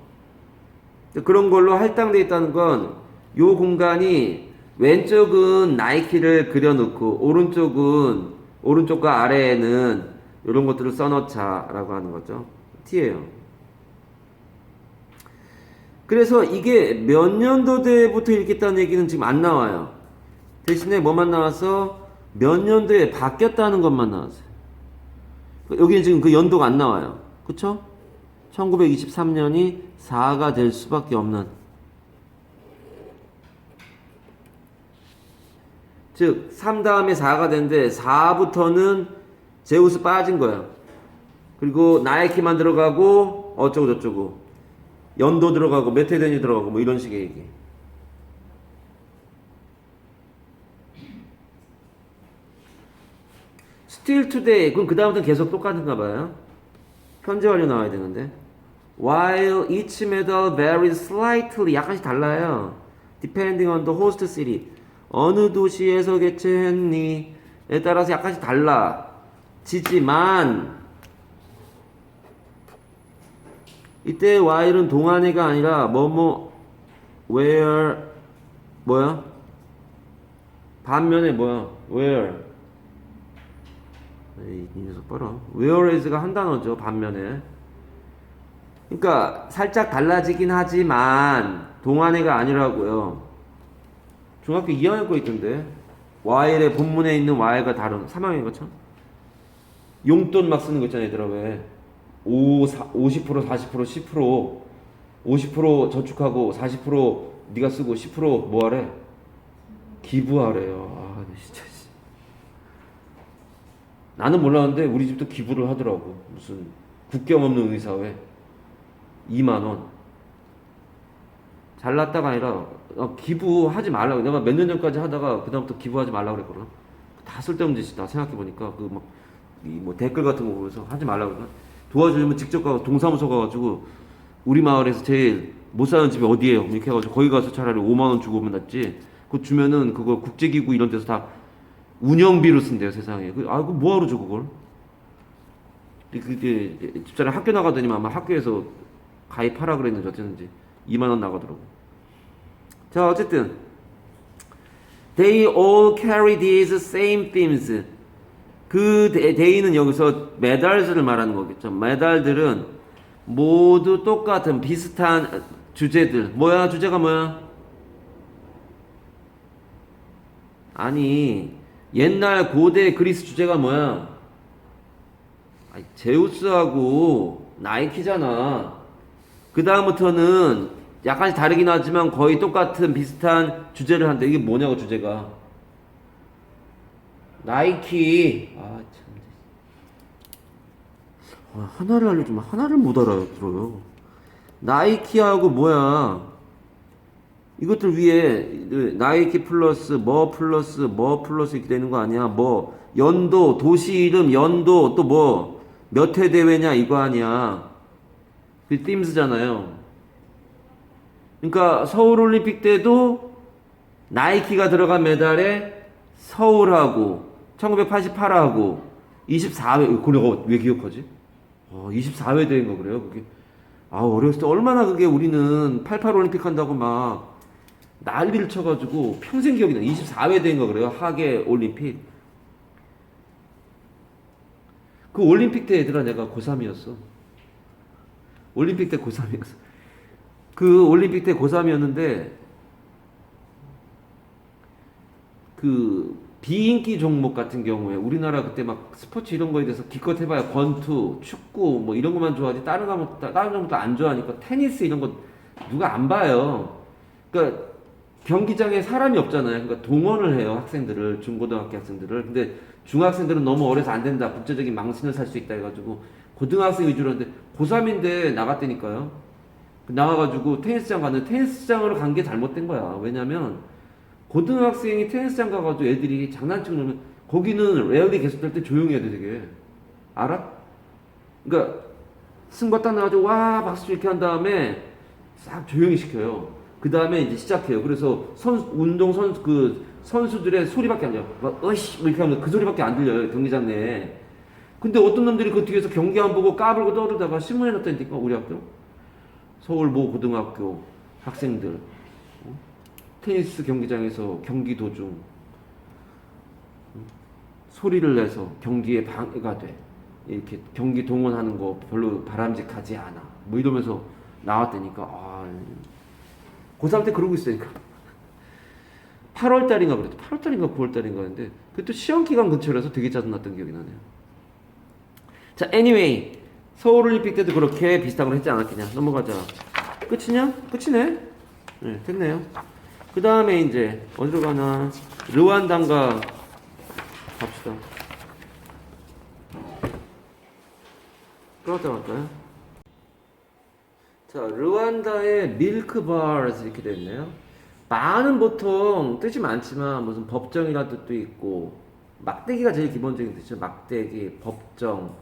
그런 걸로 할당되어 있다는 건 요 공간이 왼쪽은 나이키를 그려놓고 오른쪽과 아래에는 이런 것들을 써놓자라고 하는 거죠. T예요. 그래서 이게 몇 년도대부터 읽겠다는 얘기는 지금 안 나와요. 대신에 뭐만 나와서 몇 년도에 바뀌었다는 것만 나왔어요. 여기는 지금 그 연도가 안 나와요. 그쵸? 1923년이 4가 될 수밖에 없는. 즉, 3 다음에 4가 되는데 4부터는 제우스 빠진 거야. 그리고 나이키만 들어가고 어쩌고 저쩌고 연도 들어가고 몇 회 된이 들어가고 뭐 이런 식의 얘기. Still today. 그럼 그 다음부터는 계속 똑같은가 봐요. 현재 완료 나와야 되는데. While each medal varies slightly. 약간씩 달라요. Depending on the host city. 어느 도시에서 개최했니? 에 따라서 약간씩 달라지지만 이때 while은 동안에가 아니라 where 뭐야? 반면에 뭐야? where 이 녀석 봐라. whereas가 한 단어죠. 반면에. 그러니까 살짝 달라지긴 하지만 동안에가 아니라고요. 중학교 2학년 거 있던데. while의 본문에 있는 while가 다른 3학년 거죠. 용돈 막 쓰는 거 있잖아 얘들아. 왜 50%, 40%, 10% 50% 저축하고 40% 네가 쓰고 10% 뭐하래? 기부하래요. 아 진짜 나는 몰랐는데 우리 집도 기부를 하더라고. 무슨 국경 없는 의사회 2만원 잘났다가 아니라 기부하지 말라고. 내가 몇 년 전까지 하다가 그 다음부터 기부하지 말라고 그랬거든. 다 쓸데없는 짓이다 생각해보니까. 그 막 뭐 댓글 같은 거 보면서 하지 말라고 그러나 도와주려면 직접 가서 동사무소 가가지고 우리 마을에서 제일 못 사는 집이 어디예요? 이렇게 해가지고 거기 가서 차라리 5만원 주고 오면 낫지. 그거 주면은 그거 국제기구 이런 데서 다 운영비로 쓴대요 세상에. 그거 뭐하러 줘 그걸. 그게 집사람 학교 나가더니만 아마 학교에서 가입하라 그랬는지 어쨌는지 2만원 나가더라고. 자 어쨌든 They all carry these same themes. 그 they는 여기서 메달들을 말하는 거겠죠. 메달들은 모두 똑같은 비슷한 주제들. 뭐야? 주제가 뭐야? 아니 옛날 고대 그리스 주제가 뭐야? 아니, 제우스하고 나이키잖아. 그 다음부터는 약간씩 다르긴 하지만 거의 똑같은 비슷한 주제를 한다. 이게 뭐냐고 주제가. 나이키. 아 참. 하나를 알려주면 하나를 못 알아들어요. 나이키하고 뭐야? 이것들 위에 나이키 플러스 뭐 플러스 뭐 플러스 이렇게 되는 거 아니야? 뭐 연도, 도시 이름, 연도 또 뭐 몇 회 대회냐 이거 아니야? 그 팀스잖아요. 그러니까 서울올림픽 때도 나이키가 들어간 메달에 서울하고 1988하고 24회 그래가 왜 기억하지? 24회 대회인 거 그래요 그게. 어렸을 때 얼마나 그게 우리는 88 올림픽 한다고 막 난리를 쳐가지고 평생 기억이 나. 24회 대회인 거 그래요 하계 올림픽. 그 올림픽 때 얘들아 내가 고3이었어. 올림픽 때 고3이었어. 그 올림픽 때 고3이었는데 그 비인기 종목 같은 경우에 우리나라 그때 막 스포츠 이런 거에 대해서 기껏 해봐야 권투, 축구 뭐 이런 것만 좋아하지 다른 종목도 안 좋아하니까 테니스 이런 거 누가 안 봐요. 그러니까 경기장에 사람이 없잖아요. 그러니까 동원을 해요 학생들을 중고등학교 학생들을. 근데 중학생들은 너무 어려서 안 된다. 국제적인 망신을 살 수 있다 해가지고 고등학생 위주로 했는데 고3인데 나갔다니까요. 나가가지고 테니스장 갔는데 테니스장으로 간 게 잘못된 거야. 왜냐면 고등학생이 테니스장 가가지고 애들이 장난치고 놀면 거기는 레알리 계속될 때 조용히 해야 돼 되게. 알아? 그러니까 승과 딱 나가지고 와 박수 이렇게 한 다음에 싹 조용히 시켜요. 그 다음에 이제 시작해요. 그래서 선수들의 소리밖에 안 들려. 막 으이씨 뭐 이렇게 하면 그 소리밖에 안 들려요 경기장 내에. 근데 어떤 놈들이 그 뒤에서 경기 안 보고 까불고 떠들다가 신문에 났다니까 우리 학교. 서울 모 고등학교 학생들 테니스 경기장에서 경기 도중 소리를 내서 경기에 방해가 돼. 이렇게 경기 동원하는 거 별로 바람직하지 않아. 뭐 이러면서 나왔다니까. 고3 때 그러고 있으니까. 8월 달인가 그랬대. 8월 달인가 9월 달인가 했는데 그때 시험 기간 근처라서 되게 짜증났던 기억이 나네요. 자, anyway. 서울올림픽 때도 그렇게 비슷한 걸 했지 않았겠냐. 넘어가자. 끝이냐? 끝이네. 네, 됐네요. 그 다음에 이제 어디로 가나? 르완다인가 갑시다. 끌었다 갈까요? 자, 르완다의 밀크바르즈 이렇게 되어 있네요. 바는 보통 뜻이 많지만 무슨 법정이라는 뜻도 있고 막대기가 제일 기본적인 뜻이죠. 막대기, 법정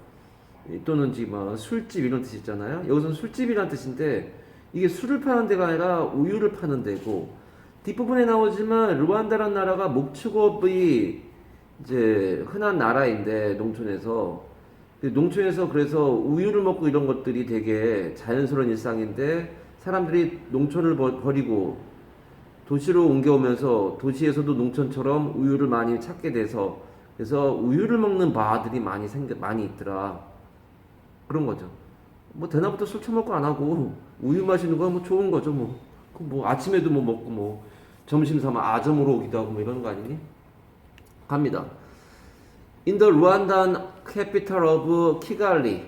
또는 뭐 술집 이런 뜻이 있잖아요. 여기서는 술집이라는 뜻인데 이게 술을 파는 데가 아니라 우유를 파는 데고 뒷부분에 나오지만 르완다라는 나라가 목축업이 이제 흔한 나라인데 농촌에서 그래서 우유를 먹고 이런 것들이 되게 자연스러운 일상인데 사람들이 농촌을 버리고 도시로 옮겨오면서 도시에서도 농촌처럼 우유를 많이 찾게 돼서 그래서 우유를 먹는 바들이 많이 있더라. 그런 거죠. 뭐 대낮부터 술 처먹고 안 하고 우유 마시는 거 뭐 좋은 거죠 뭐. 뭐 아침에도 뭐 먹고 뭐 점심 삼아 아점으로 오기도 하고 뭐 이런 거 아니니? 갑니다. In the Rwandan capital of Kigali.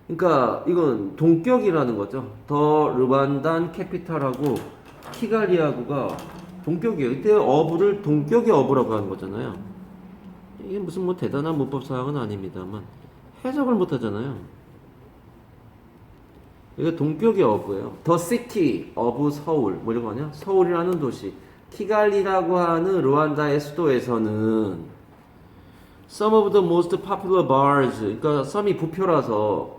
그러니까 이건 동격이라는 거죠. 더 르완단 캐피탈하고 키갈리하고가 동격이에요. 이때 어부를 동격의 어부라고 하는 거잖아요. 이게 무슨 뭐 대단한 문법 사항은 아닙니다만 해석을 못 하잖아요. 이게 동격의 어부예요. The city of 서울. 뭐 이런 거 아니야? 서울이라는 도시. 키갈리라고 하는 르완다의 수도에서는 some of the most popular bars. 그러니까 섬이 부표라서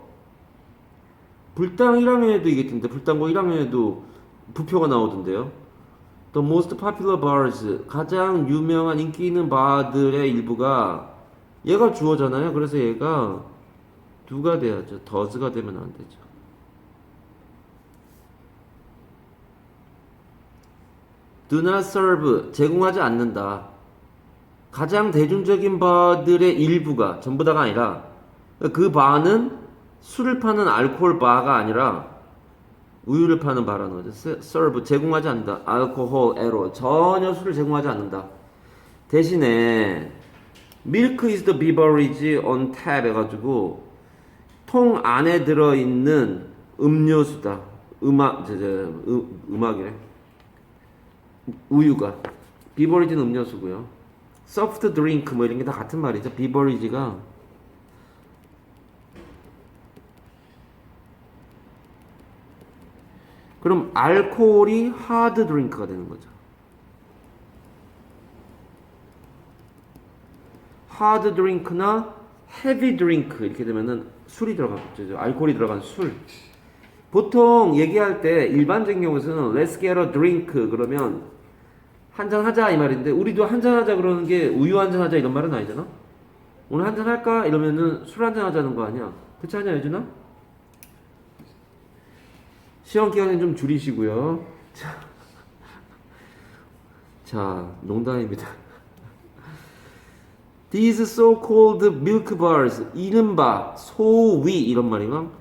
불당 1학년에도 이게 있던데 불당고 1학년에도 부표가 나오던데요. The most popular bars. 가장 유명한 인기 있는 바들의 일부가 얘가 주어잖아요. 그래서 얘가 누가 돼야죠. does가 되면 안 되죠. Do not serve, 제공하지 않는다. 가장 대중적인 바들의 일부가 전부 다가 아니라 그 바는 술을 파는 알코올 바가 아니라 우유를 파는 바라는 거죠. serve, 제공하지 않는다. alcohol, 에로, 전혀 술을 제공하지 않는다. 대신에 milk is the beverage on tap 해가지고 통 안에 들어있는 음료수다. 음악이래. 우유가 비버리지는 음료수고요. soft drink 뭐 이런 게 다 같은 말이죠. 비버리지가 그럼 알코올이 하드 드링크가 되는 거죠. 하드 드링크나 헤비 드링크 이렇게 되면은 술이 들어가겠죠. 알코올이 들어간 술. 보통 얘기할 때 일반적인 경우에는 Let's get a drink 그러면 한잔 하자 이 말인데 우리도 한잔 하자 그러는 게 우유 한잔 하자 이런 말은 아니잖아. 오늘 한잔 할까 이러면은 술 한잔 하자는 거 아니야. 그렇지 않냐 예준아? 시험 기간은 좀 줄이시고요. 자, 농담입니다. These so-called milk bars, 이른바 소위 이런 말이면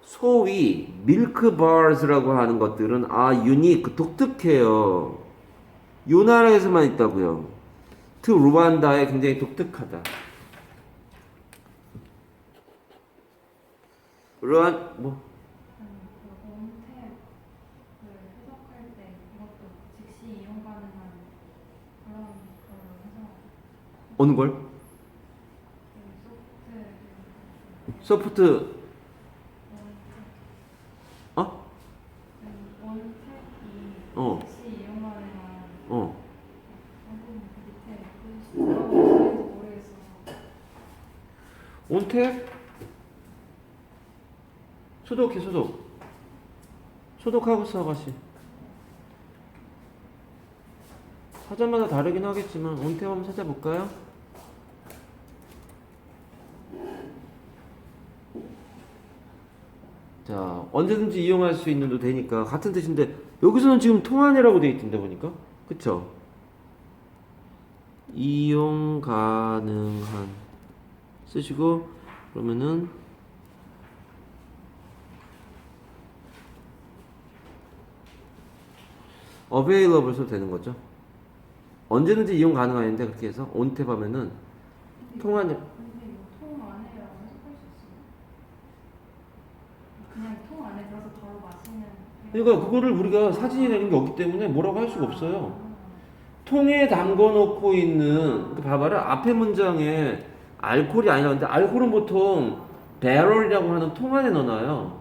소위 밀크 바rs라고 하는 것들은 유니크 독특해요. 요 나라에서만 있다고요. 특히 루안다에 굉장히 독특하다. 뭐? 아니, 그 온택을 해석할 때 이것도 즉시 이용 가능한 그런 걸로 해서 어느 걸? 소프트 어? 원택이 즉시 이용 가능한 밑에 그 모르겠어. 온택? 소독해 소독하고 써 아가씨. 사전마다 다르긴 하겠지만 온택 한번 찾아볼까요? 자, 언제든지 이용할 수 있는도 되니까 같은 뜻인데 여기서는 지금 통안이라고 되어 있던데 보니까 그쵸? 이용 가능한 쓰시고 그러면은 available 써도 되는 거죠. 언제든지 이용 가능한데 그렇게 해서 온탭 하면은 통안 근데 이거 통 안에라고 해석할 수 있어요? 그냥 통 안에 들어서 바로 마시는. 그러니까 그거를 우리가 사진이라는 게 없기 때문에 뭐라고 할 수가 없어요. 통에 담궈 놓고 있는 봐봐라 앞에 문장에 알코올이 아니라 근데 알코올은 보통 배럴이라고 하는 통 안에 넣어놔요.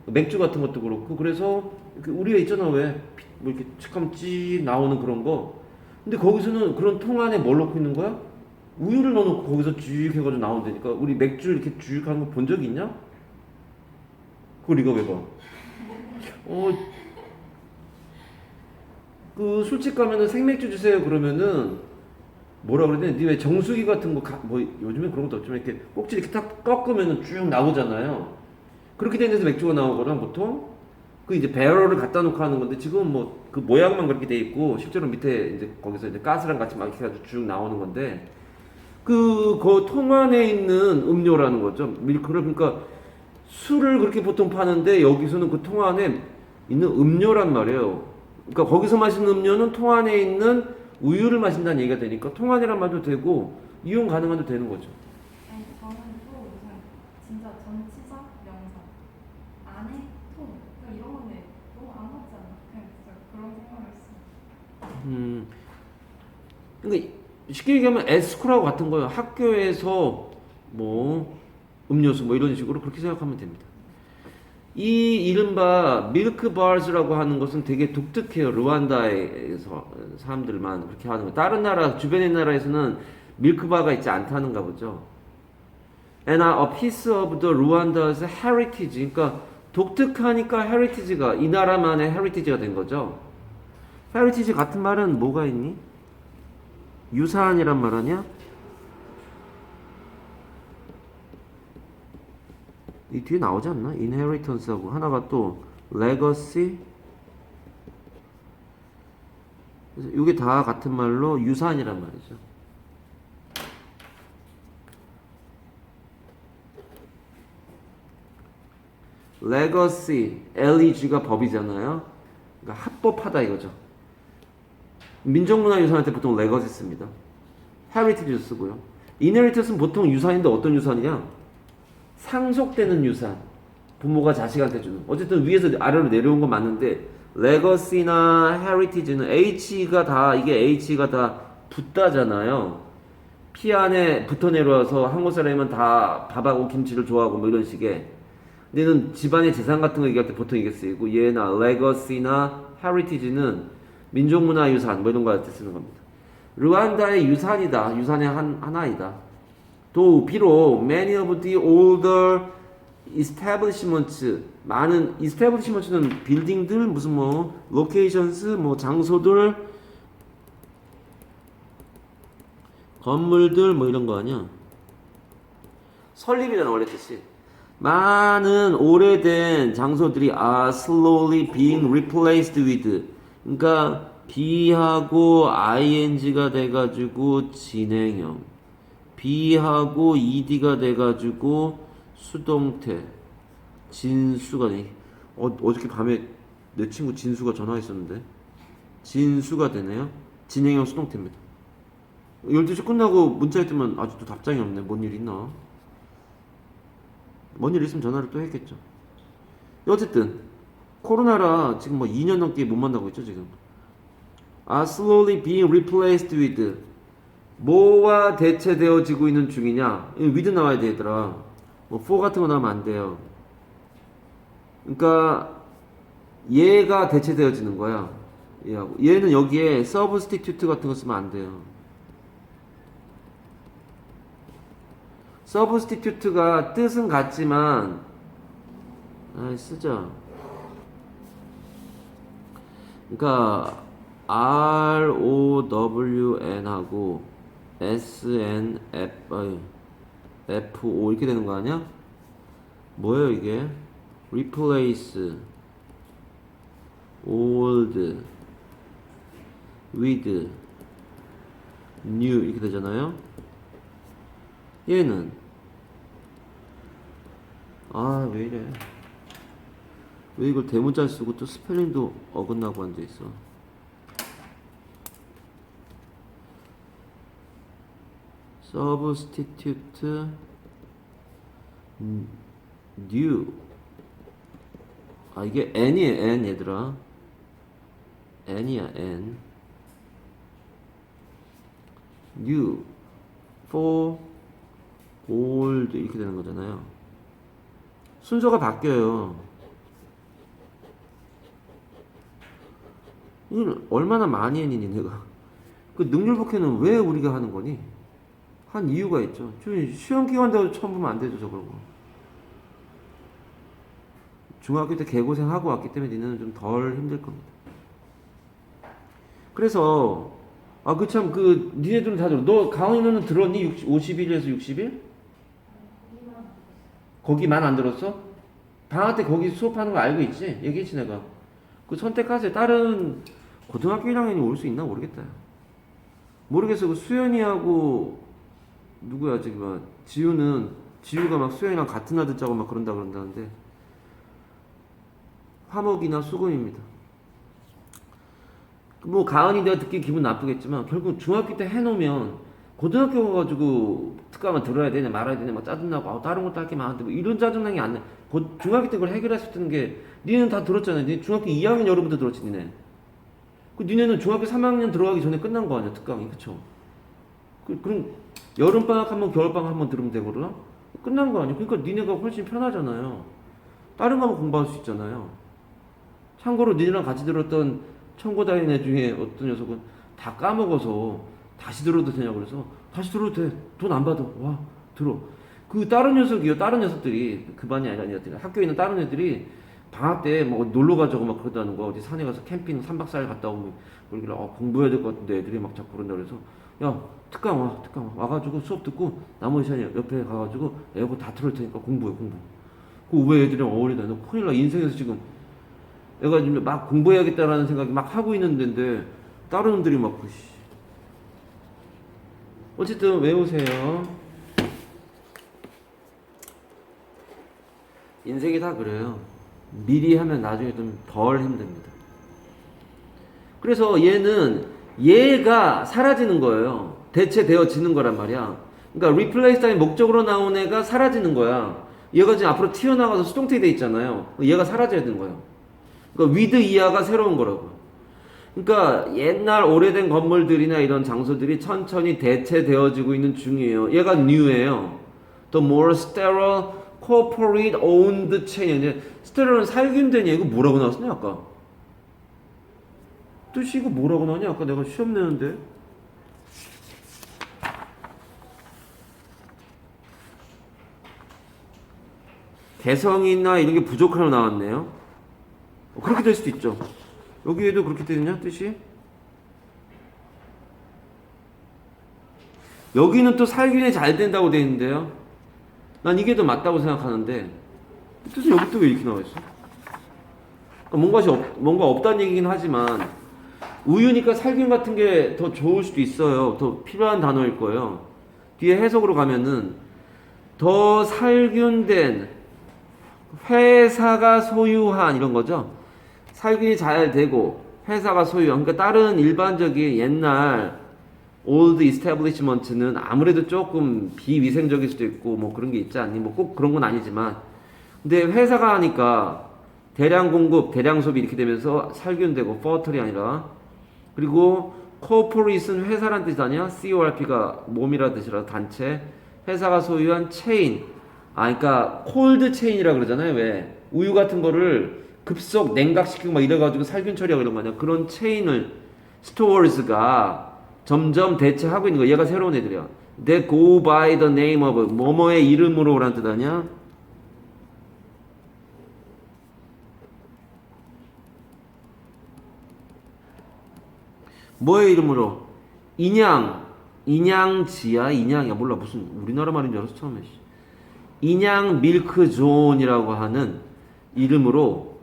맥주 같은 것도 그렇고 그래서 우리가 있잖아 왜 뭐 이렇게 칙하면 찌 나오는 그런 거. 근데 거기서는 그런 통 안에 뭘 넣고 있는 거야? 우유를 넣어놓고 거기서 쭉 해가지고 나온다니까. 우리 맥주 이렇게 쭉 하는 거 본 적 있냐? 그걸 이거 왜 봐? 그 술집 가면은 생맥주 주세요 그러면은 뭐라 그러냐? 니 왜 정수기 같은 거 뭐 요즘에 그런 것도 없지만 이렇게 꼭지 이렇게 딱 꺾으면은 쭉 나오잖아요. 그렇게 된 데서 맥주가 나오거든 보통. 그 이제 배럴을 갖다 놓고 하는 건데 지금 뭐 그 모양만 그렇게 돼 있고 실제로 밑에 이제 거기서 이제 가스랑 같이 막 이렇게 해가지고 쭉 나오는 건데 그 통 안에 있는 음료라는 거죠. 밀크를 그러니까 술을 그렇게 보통 파는데 여기서는 그 통 안에 있는 음료란 말이에요. 그러니까 거기서 마시는 음료는 통 안에 있는 우유를 마신다는 얘기가 되니까 통 안이란 말도 되고 이용 가능한도 되는 거죠. 아니 저는 또 무슨 진짜 전치사 명사 안에 통 그러니까 이런 건데 너무 안 맞지 않나? 그냥 진짜 그런 생각을 했어요. 그러니까 쉽게 얘기하면 에스쿠라고 같은 거예요. 학교에서 뭐 음료수 뭐 이런 식으로 그렇게 생각하면 됩니다. 이 이른바 밀크 바rs라고 하는 것은 되게 독특해요. 루안다에서 사람들만 그렇게 하는 거. 다른 나라 주변의 나라에서는 밀크 바가 있지 않다는가 보죠. And a piece of the Rwanda's heritage. 그러니까 독특하니까 heritage가 이 나라만의 heritage가 된 거죠. heritage 같은 말은 뭐가 있니? 유산이란 말 아니야? 이 뒤에 나오지 않나? inheritance하고 하나가 또 legacy. 그래서 이게 다 같은 말로 유산이란 말이죠. legacy, LEG가 법이잖아요. 그러니까 합법하다 이거죠. 민족문화유산한테 보통 legacy 씁니다. heritage도 쓰고요. inheritance는 보통 유산인데 어떤 유산이냐? 상속되는 유산. 부모가 자식한테 주는. 어쨌든 위에서 아래로 내려온 건 맞는데 레거시나 헤리티지는 H가 다 이게 H가 다 붙다잖아요. 피 안에 붙어 내려와서 한국 사람이면 다 밥하고 김치를 좋아하고 뭐 이런 식의. 얘는 집안의 재산 같은 거 얘기할 때 보통 이게 쓰이고 얘나 legacy나 heritage는 민족문화유산 뭐 이런 거 할 때 쓰는 겁니다. 르완다의 유산이다. 유산의 하나이다. 또 비록 many of the older establishments 많은 establishments는 빌딩들 무슨 뭐 locations 뭐 장소들 건물들 뭐 이런 거 아니야? 설립이잖아 원래 뜻이. 많은 오래된 장소들이 are slowly being replaced with 그러니까 be하고 ing가 돼가지고 진행형 be하고 ed가 돼가지고 수동태 진수가 돼. 어저께 밤에 내 친구 진수가 전화했었는데 진수가 되네요. 진행형 수동태입니다. 12시 끝나고 문자 했더만 아직도 답장이 없네. 뭔 일 있나? 뭔 일 있으면 전화를 또 했겠죠. 어쨌든 코로나라 지금 뭐 2년 넘게 못 만나고 있죠 지금. are slowly being replaced with 뭐와 대체되어지고 있는 중이냐. with 나와야 되더라. 뭐 for 같은 거 나오면 안 돼요. 그러니까 얘가 대체되어지는 거야. 얘하고. 얘는 여기에 substitute 같은 거 쓰면 안 돼요. substitute가 뜻은 같지만 쓰죠. 그러니까 ROWN하고 SNFO 이렇게 되는 거 아니야? 뭐예요 이게? replace old with new 이렇게 되잖아요. 얘는 왜 이래? 왜 이걸 대문자 쓰고 또 스펠링도 어긋나고 앉아있어? substitute new 이게 n이에요. n 얘들아 n이야 n new for old 이렇게 되는 거잖아요. 순서가 바뀌어요. 이걸 얼마나 많이 했니 내가. 그 능률복해는 왜 우리가 하는 거니? 한 이유가 있죠. 시험 기간 되고 처음 보면 안 되죠 저걸. 중학교 때 개고생하고 왔기 때문에 니네는 좀 덜 힘들 겁니다. 그래서 니네들은 다 들어. 너 강원이 너는 들었니? 50일에서 60일? 거기만 안 들었어? 방학 때 거기 수업하는 거 알고 있지? 얘기했지 내가. 그 선택하세요. 다른 고등학교 1학년이 올 수 있나 모르겠다. 모르겠어. 그 수연이하고 누구야 저기 막 지우가 막 수연이랑 같은 날 듣자고 막 그런다는데 화목이나 수금입니다. 뭐 가은이 내가 듣기 기분 나쁘겠지만 결국 중학교 때 해놓으면 고등학교 가가지고 특강을 들어야 되냐 말아야 되냐 막 짜증나고 다른 것도 할 게 많은데 뭐 이런 짜증나는 게 안 나. 중학교 때 그걸 해결할 수 있는 게 니네는 다 들었잖아. 니네 중학교 2학년 여러분들 들었지 니네. 니네는 중학교 3학년 들어가기 전에 끝난 거 아니야 특강이. 그쵸? 그럼 여름방학 한번 겨울방학 한번 들으면 되고 그러나? 끝난 거 아니야. 그러니까 니네가 훨씬 편하잖아요. 다른 과목 공부할 수 있잖아요. 참고로 니네랑 같이 들었던 청고다인 애 중에 어떤 녀석은 다 까먹어서 다시 들어도 되냐고 그래서 다시 들어도 돼. 돈 안 받아. 와 들어. 그 다른 녀석들이 그 반이 아니라 애들이 학교에 있는 다른 애들이 방학 때 뭐 놀러 가자고 막 그러다는 거야. 어디 산에 가서 캠핑 3박 4일 갔다 오고 그러길래 공부해야 될 것 같은데 애들이 막 자꾸 그런다 그래서 야 특강 와가지고 수업 듣고 나머지 시간에 옆에 가가지고 에어컨 다 틀을 테니까 공부해. 그 왜 애들이랑 어울리다. 너 큰일 나. 인생에서 지금 애가 지금 막 공부해야겠다라는 생각이 막 하고 있는 데인데 다른 놈들이 막 어쨌든 외우세요. 인생이 다 그래요. 미리 하면 나중에 좀 덜 힘듭니다. 그래서 얘가 사라지는 거예요. 대체되어지는 거란 말이야. 그러니까 replace 다음에 목적으로 나온 애가 사라지는 거야. 얘가 지금 앞으로 튀어나가서 수동태 돼 있잖아요. 얘가 사라져야 되는 거예요. 그러니까 with 이하가 새로운 거라고. 그러니까 옛날 오래된 건물들이나 이런 장소들이 천천히 대체되어지고 있는 중이에요. 얘가 new예요. The more sterile corporate owned chain. 이제 스테레오는 살균되냐 이거 뭐라고 나왔었냐 아까? 뜻이 이거 뭐라고 나왔냐 아까 내가 시험 내는데. 개성이나 이런 게 부족하다고 나왔네요. 그렇게 될 수도 있죠. 여기에도 그렇게 되냐 뜻이? 여기는 또 살균이 잘 된다고 되어 있는데요. 난 이게 더 맞다고 생각하는데 뜻은 여기 또 왜 이렇게 나와 있어? 뭔가 없다는 얘기긴 하지만 우유니까 살균 같은 게 더 좋을 수도 있어요. 더 필요한 단어일 거예요. 뒤에 해석으로 가면은 더 살균된 회사가 소유한 이런 거죠. 살균이 잘 되고 회사가 소유한 그러니까 다른 일반적인 옛날 old establishment는 아무래도 조금 비위생적일 수도 있고 뭐 그런 게 있지 않니? 뭐 꼭 그런 건 아니지만 근데 회사가 하니까 대량 공급, 대량 소비 이렇게 되면서 살균되고 퍼틀이 아니라 그리고 corporate은 회사란 뜻 아니야? corp가 몸이라 뜻이라 단체 회사가 소유한 체인 그러니까 콜드 체인이라 그러잖아요. 왜? 우유 같은 거를 급속 냉각시키고 막 이래가지고 살균 처리하고 이런 거 아니야? 그런 체인을 스토어즈가 점점 대체하고 있는 거야. 얘가 새로운 애들이야. They go by the name of 뭐뭐의 이름으로라는 뜻 아니야? 뭐의 이름으로? 인양지야? 인양이야? 몰라. 무슨 우리나라 말인 줄 알았어 처음에. 인양 밀크존이라고 하는 이름으로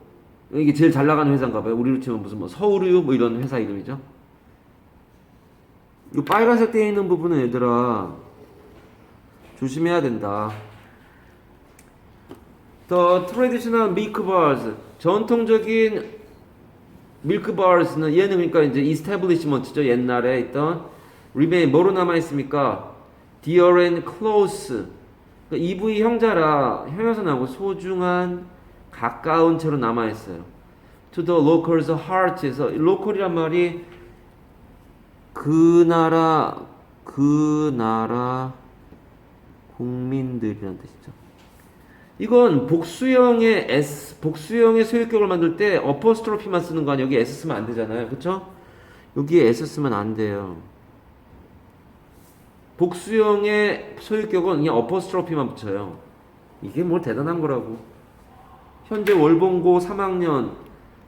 이게 제일 잘 나가는 회사인가 봐요. 우리로 치면 무슨 뭐 서울우유 뭐 이런 회사 이름이죠. 이 빨간색 되어 있는 부분은 얘들아 조심해야 된다. The traditional milk bars 전통적인 밀크 바rs는 얘는 그러니까 이제 establishment죠. 옛날에 있던 remain 뭐로 남아 있습니까? dear and close 그러니까 EV 형자라 형용사 나오고 소중한 가까운 채로 남아 있어요. To the locals' hearts에서 로컬이란 말이 그 나라 국민들이란 뜻이죠. 이건 복수형의 소유격을 만들 때 어퍼스트로피만 쓰는 거 아니야? 여기 S 쓰면 안 되잖아요. 그쵸? 여기에 S 쓰면 안 돼요. 복수형의 소유격은 그냥 어퍼스트로피만 붙여요. 이게 뭘 대단한 거라고. 현재 월봉고 3학년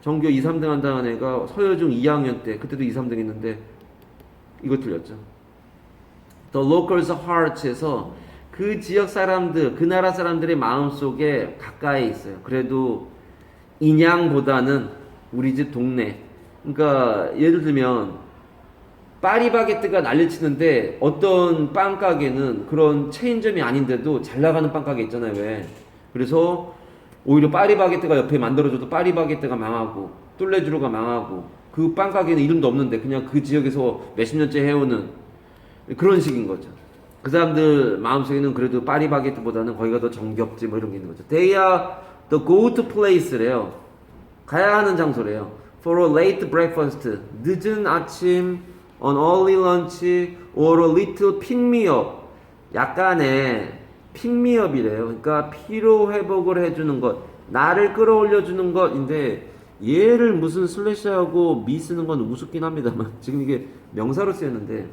전교 2, 3등 한다는 애가 서여중 2학년 때 그때도 2, 3등 했는데 이거 틀렸죠. The locals' hearts에서 그 지역 사람들, 그 나라 사람들의 마음속에 가까이 있어요. 그래도 인양보다는 우리 집 동네. 그러니까 예를 들면 파리바게뜨가 난리치는데 어떤 빵가게는 그런 체인점이 아닌데도 잘 나가는 빵가게 있잖아요. 왜? 그래서 오히려 파리바게뜨가 옆에 만들어줘도 파리바게뜨가 망하고 뚫레주로가 망하고 그 빵가게는 이름도 없는데 그냥 그 지역에서 몇십 년째 해오는 그런 식인 거죠. 그 사람들 마음속에는 그래도 파리바게뜨보다는 거기가 더 정겹지 뭐 이런 게 있는 거죠. They are the go-to place래요. 가야 하는 장소래요. For a late breakfast, 늦은 아침, an early lunch, or a little pick-me-up. 약간의 pick-me-up이래요. 그러니까 피로 회복을 해주는 것, 나를 끌어올려주는 것인데 얘를 무슨 슬래시하고 미 쓰는 건 우습긴 합니다만 지금 이게 명사로 쓰였는데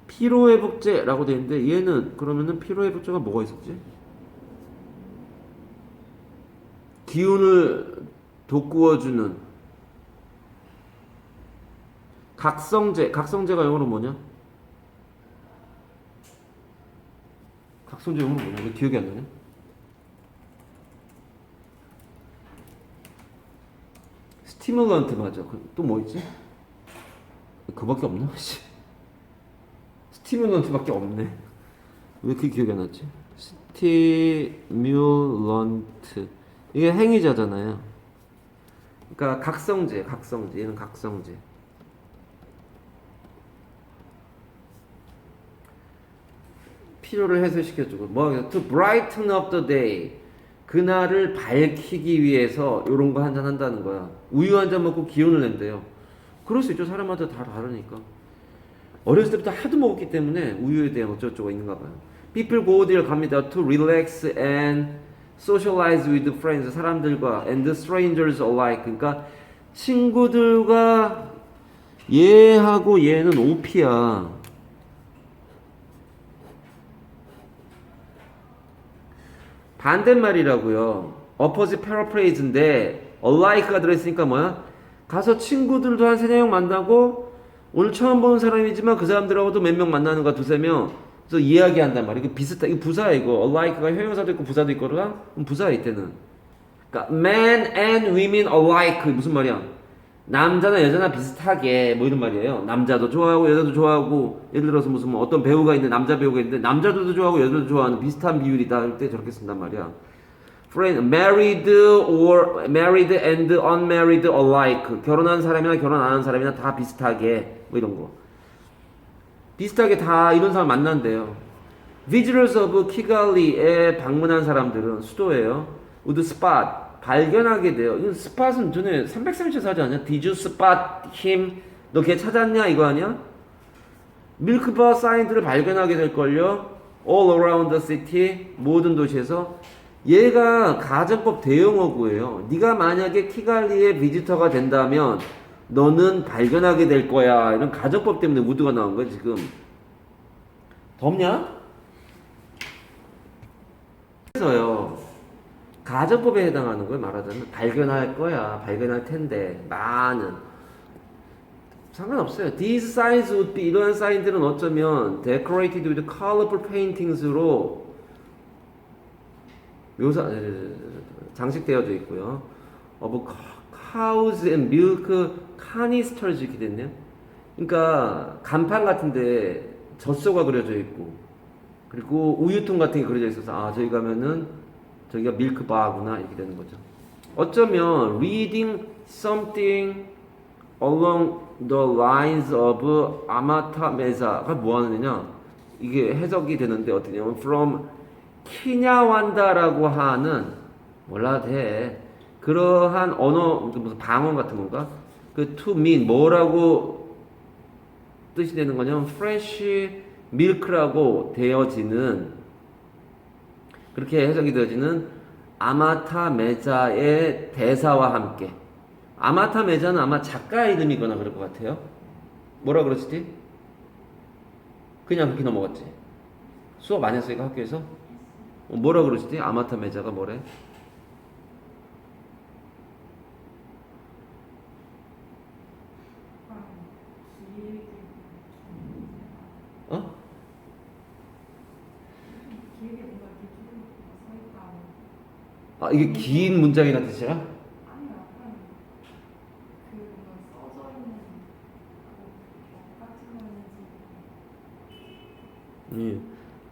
피로회복제라고 되어 있는데 얘는 그러면은 피로회복제가 뭐가 있었지? 기운을 돋구어주는 각성제가 영어로 뭐냐? 각성제 영어로 뭐냐? 왜 기억이 안 나냐? 스티뮬런트 맞아. 또 뭐 있지? 그밖에 없나? 스티뮬런트밖에 없네. 왜 이렇게 기억이 안 났지? 스티뮬런트 이게 행위자잖아요. 그러니까 각성제 얘는 각성제. 피로를 해소시켜주고 뭐 to brighten up the day 그날을 밝히기 위해서 요런 거 한잔 한다는 거야. 우유 한 잔 먹고 기운을 낸대요. 그럴 수 있죠. 사람마다 다 다르니까. 어렸을 때부터 하도 먹었기 때문에 우유에 대한 어쩌고저쩌고 있는가 봐요. People go there 갑니다. To relax and socialize with friends. 사람들과 and strangers alike. 그러니까 친구들과 얘하고 얘는 OP야. 반대말이라고요. opposite paraphrase인데 alike가 들어있으니까 뭐야? 가서 친구들도 한 3-4명 만나고 오늘 처음 보는 사람이지만 그 사람들하고도 몇 명 만나는 거야. 2-3명. 그래서 이야기한단 말이야. 이거 비슷해. 이거 부사야 이거. alike가 형용사도 있고 부사도 있거든. 그럼 부사야 이때는. 그러니까 men and women alike 무슨 말이야? 남자나 여자나 비슷하게 뭐 이런 말이에요. 남자도 좋아하고 여자도 좋아하고 예를 들어서 무슨 뭐 어떤 배우가 있는데 남자 배우가 있는데 남자들도 좋아하고 여자도 좋아하는 비슷한 비율이다 할 때 저렇게 쓴단 말이야. Friend, married and unmarried alike. 결혼한 사람이나 결혼 안 한 사람이나 다 비슷하게 뭐 이런 거. 비슷하게 다 이런 사람 만난대요. Visitors of Kigali에 방문한 사람들은 수도예요. would spot 발견하게 돼요. 이건 spot은 전에 330초 하지 않냐? Did you spot him? 너 걔 찾았냐? 이거 아니야? 밀크바 사인들을 발견하게 될걸요. All around the city 모든 도시에서. 얘가 가정법 대용어구예요. 네가 만약에 키갈리의 비지터가 된다면 너는 발견하게 될 거야. 이런 가정법 때문에 would가 나온 거야 지금. 덥냐? 그래서요. 가정법에 해당하는 걸 말하자면 발견할 거야. 발견할 텐데. 많은. 상관없어요. These signs would be 이러한 사인들은 어쩌면 decorated with colorful paintings로 묘사 장식되어져 있고요. of cows and milk canisters 이렇게 됐네요. 그러니까 간판 같은데 젖소가 그려져 있고 그리고 우유통 같은 게 그려져 있어서 아 저기 가면은 저기가 밀크바구나 이렇게 되는 거죠. 어쩌면 reading something along the lines of 아마타 메사가 뭐 하는 애냐 이게 해석이 되는데 어떻게 되냐면 from 키냐완다라고 하는 몰라도 돼. 그러한 언어 무슨 방언 같은 건가? 그 to mean 뭐라고 뜻이 되는 거냐면 fresh milk라고 되어지는 그렇게 해석이 되어지는 아마타 메자의 대사와 함께 아마타 메자는 아마 작가 이름이거나 그럴 것 같아요. 뭐라 그랬지? 그냥 그렇게 넘어갔지. 수업 많이 했으니까 학교에서 뭐라 그러시지? 아마타 메자가 뭐래? 어? 아 이게 긴 문장이라는 뜻이야? 아니 약간 그 뭔가 써져 있는 같은 건지.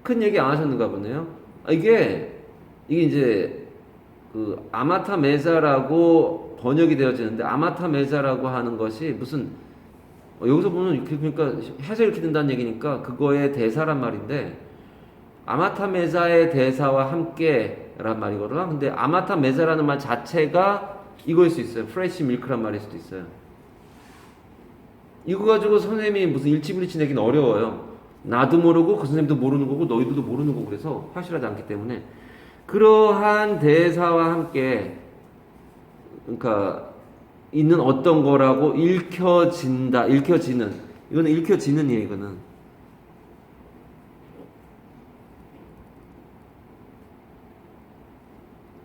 큰 얘기 안 하셨는가 보네요. 아, 이게 이제 그 아마타 메자라고 번역이 되어지는데 아마타 메자라고 하는 것이 무슨 여기서 보면 이렇게 그러니까 해서 이렇게 된다는 얘기니까 그거의 대사란 말인데 아마타 메자의 대사와 함께란 말이거든요. 근데 아마타 메자라는 말 자체가 이거일 수 있어요. 프레시 밀크란 말일 수도 있어요. 이거 가지고 선생님이 무슨 일치불이치 내기는 어려워요. 나도 모르고 그 선생님도 모르는 거고 너희들도 모르는 거고 그래서 확실하지 않기 때문에 그러한 대사와 함께 그러니까 있는 어떤 거라고 읽혀지는 이거는 읽혀지는 이에요. 이거는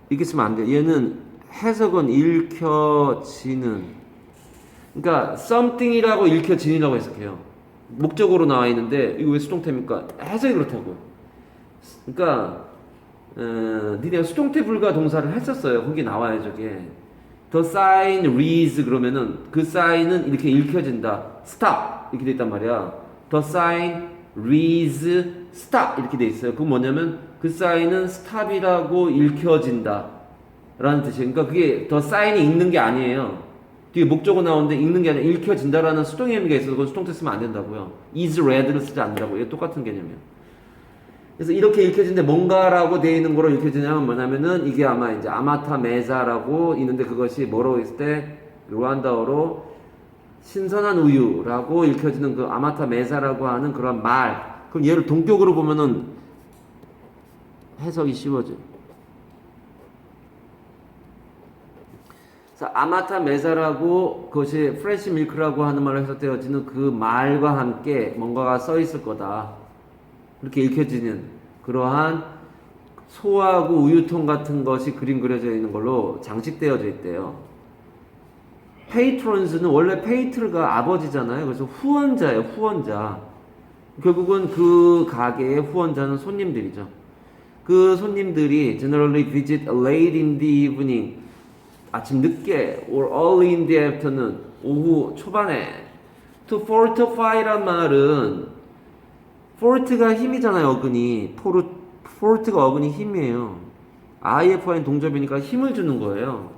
이렇게 쓰면 안 돼요. 얘는 해석은 읽혀지는 그러니까 something이라고 읽혀지는이라고 해석해요. 목적으로 나와 있는데 이거 왜 수동태입니까? 해석이 그렇다고요. 그러니까 니네가 수동태 불가 동사를 했었어요. 거기 나와요 저게. The sign reads 그러면은 그 사인은 이렇게 읽혀진다. Stop 이렇게 돼 있단 말이야. The sign reads stop 이렇게 돼 있어요. 그건 뭐냐면 그 사인은 stop이라고 읽혀진다 라는 뜻이에요. 그러니까 그게 the sign이 읽는 게 아니에요. 뒤에 목적어 나오는데 읽는 게 아니라 읽혀진다라는 수동의 의미가 있어서 그건 수동태 쓰면 안 된다고요. is read를 쓰지 않는다고. 이게 똑같은 개념이에요. 그래서 이렇게 읽혀지는데 뭔가라고 되어 있는 거로 읽혀지냐면 뭐냐면은 이게 아마 이제 아마타 메자라고 있는데 그것이 뭐라고 했을 때 루안다어로 신선한 우유라고 읽혀지는 그 아마타 메자라고 하는 그런 말. 그럼 얘를 동격으로 보면은 해석이 쉬워져요. 아마타 메사라고 그것이 프레시 밀크라고 하는 말로 해석되어지는 그 말과 함께 뭔가가 써 있을 거다. 그렇게 읽혀지는 그러한 소하고 우유통 같은 것이 그림 그려져 있는 걸로 장식되어져 있대요. 페이트론스는 원래 페이트르가 아버지잖아요. 그래서 후원자예요. 후원자. 결국은 그 가게의 후원자는 손님들이죠. 그 손님들이 generally visit late in the evening, 아침 늦게, or early in the afternoon, 오후 초반에. to fortify란 말은 fort가 힘이잖아요. 어근이. fort가 어근이 힘이에요. ify는 동접이니까 힘을 주는 거예요.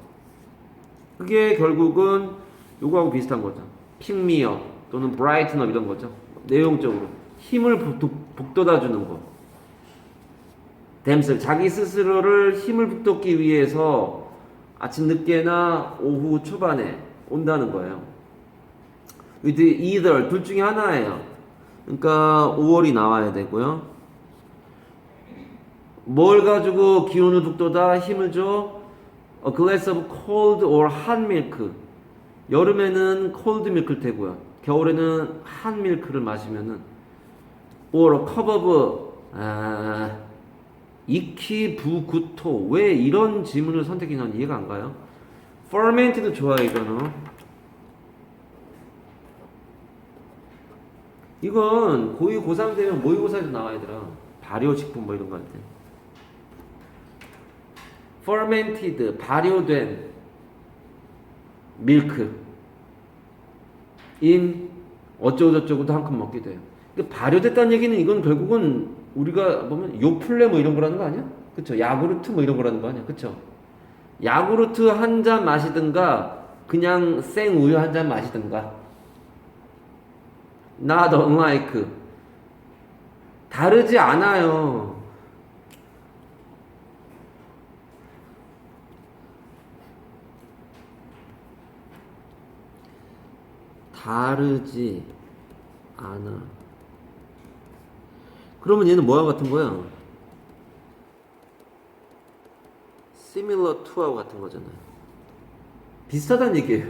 그게 결국은 요거하고 비슷한 거죠. 픽미어 또는 브라이트너 이런 거죠. 내용적으로 힘을 북돋아 주는 거. 댐슬 자기 스스로를 힘을 북돋기 위해서 아침 늦게나 오후 초반에 온다는 거예요. with either 둘 중에 하나예요. 그러니까 5월이 나와야 되고요. 뭘 가지고 기운을 북돋아 힘을 줘? A glass of cold or hot milk. 여름에는 cold milk를 테고요. 겨울에는 hot milk를 마시면은 or a cup of 이키부구토. 왜 이런 지문을 선택했는지 이해가 안 가요? ferment도 좋아요. 이건 고2 고3 되면 모의고사에도 나와야 되더라. 발효식품 뭐 이런 거 할 때. fermented 발효된 밀크 in 어쩌고저쩌고도 한 컵 먹게 돼요. 그러니까 발효됐다는 얘기는 이건 결국은 우리가 보면 요플레 뭐 이런 거라는 거 아니야? 그쵸? 야구르트 뭐 이런 거라는 거 아니야? 그쵸? 야구르트 한 잔 마시든가 그냥 생 우유 한 잔 마시든가 not unlike 다르지 않아요. 다르지 않아. 그러면 얘는 뭐와 같은 거야? similar to하고 같은 거잖아요. 비슷하다는 얘기예요.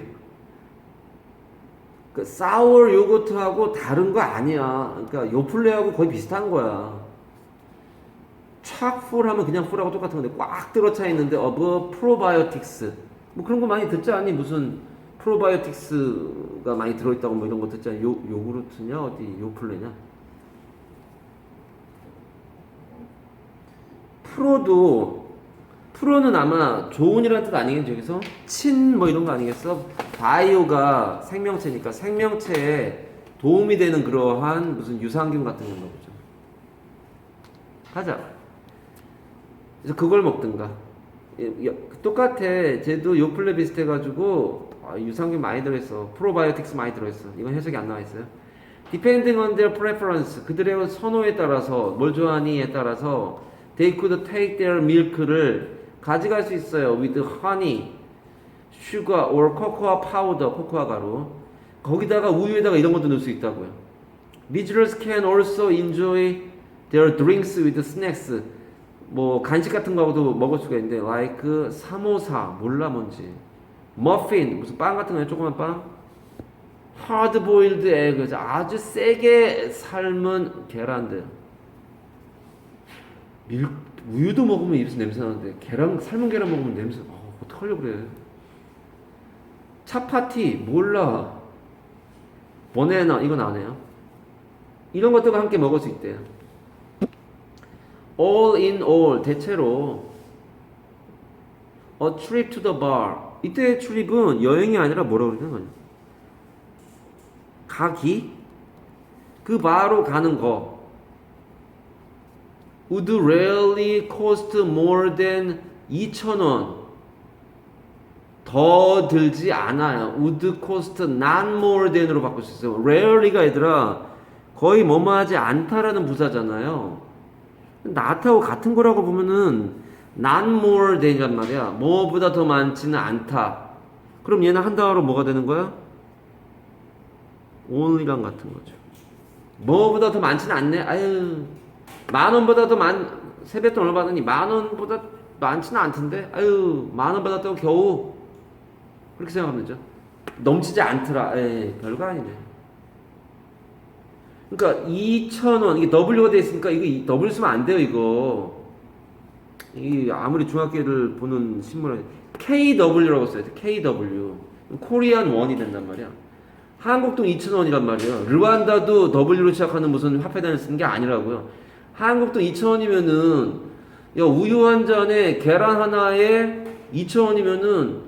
그 사워 요거트하고 다른 거 아니야. 그러니까 요플레하고 거의 비슷한 거야. 촥풀 하면 그냥 풀하고 똑같은 건데 꽉 들어차 있는데 of probiotics 뭐 그런 거 많이 듣지 않니? 무슨 프로바이오틱스가 많이 들어있다고 뭐 이런 거 듣지 않니? 요구르트냐 어디 요플레냐? 프로는 아마 좋은이라는 뜻 아니겠죠? 여기서 친 뭐 이런 거 아니겠어? 바이오가 생명체니까 생명체에 도움이 되는 그러한 무슨 유산균 같은 건가 보죠. 가자. 그래서 그걸 먹든가. 똑같아. 쟤도 요플레 비슷해가지고 유산균 많이 들어있어. 프로바이오틱스 많이 들어있어. 이건 해석이 안 나와 있어요. Depending on their preference, 그들의 선호에 따라서 뭘 좋아하니에 따라서 they could take their milk를 가져갈 수 있어요. with honey, sugar or cocoa powder, 코코아 가루. 거기다가 우유에다가 이런 것도 넣을 수 있다고요. Visitors can also enjoy their drinks with snacks. 뭐 간식 같은 거하고도 먹을 수가 있는데 like 사모사 몰라 뭔지 머핀 무슨 빵 같은 거예요. 조그만 빵 hard boiled egg 아주 세게 삶은 계란들 우유도 먹으면 입에서 냄새 나는데 삶은 계란 먹으면 냄새 어떡하려고 그래. 차파티 몰라 버네나 이건 안 해요. 이런 것들과 함께 먹을 수 있대요. all in all 대체로 a trip to the bar 이때의 출입은 여행이 아니라 뭐라고 그러는 거냐 가기 그 바로 가는 거 would rarely cost more than 2,000원 더 들지 않아요. would cost not more than으로 바꿀 수 있어요. rarely가 얘들아 거의 뭐뭐하지 않다라는 부사잖아요. not하고 같은 거라고 보면은 not more than이란 말이야. 뭐보다 더 많지는 않다. 그럼 얘는 한 단어로 뭐가 되는 거야? only랑 같은 거죠. 뭐보다 더 많지는 않네. 아유, 10,000원보다 더 세뱃돈 얼마 받으니 10,000원보다 많지는 않던데 아유 10,000원 받았다고 겨우 그렇게 생각하면 되죠. 넘치지 않더라. 에이 별거 아니네. 그러니까 2,000원 이게 W가 돼 있으니까 이거 W 쓰면 안 돼요 이거. 이 아무리 중학교를 보는 신문에 KW라고 써야 돼. KW. 코리안 원이 된단 말이야. 한국도 2,000원이란 말이야. 르완다도 W로 시작하는 무슨 화폐단을 쓰는 게 아니라고요. 한국도 2,000원이면은 야 우유 한 잔에 계란 하나에 2,000원이면은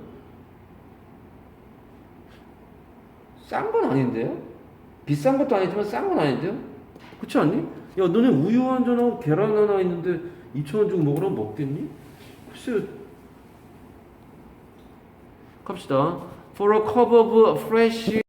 싼 건 아닌데요? 비싼 것도 아니지만 싼 건 아닌데요? 그렇지 않니? 야 너네 우유 한 잔하고 계란 하나 있는데 2,000원 주고 먹으라면 먹겠니? 글쎄요. 갑시다. For a cup of fresh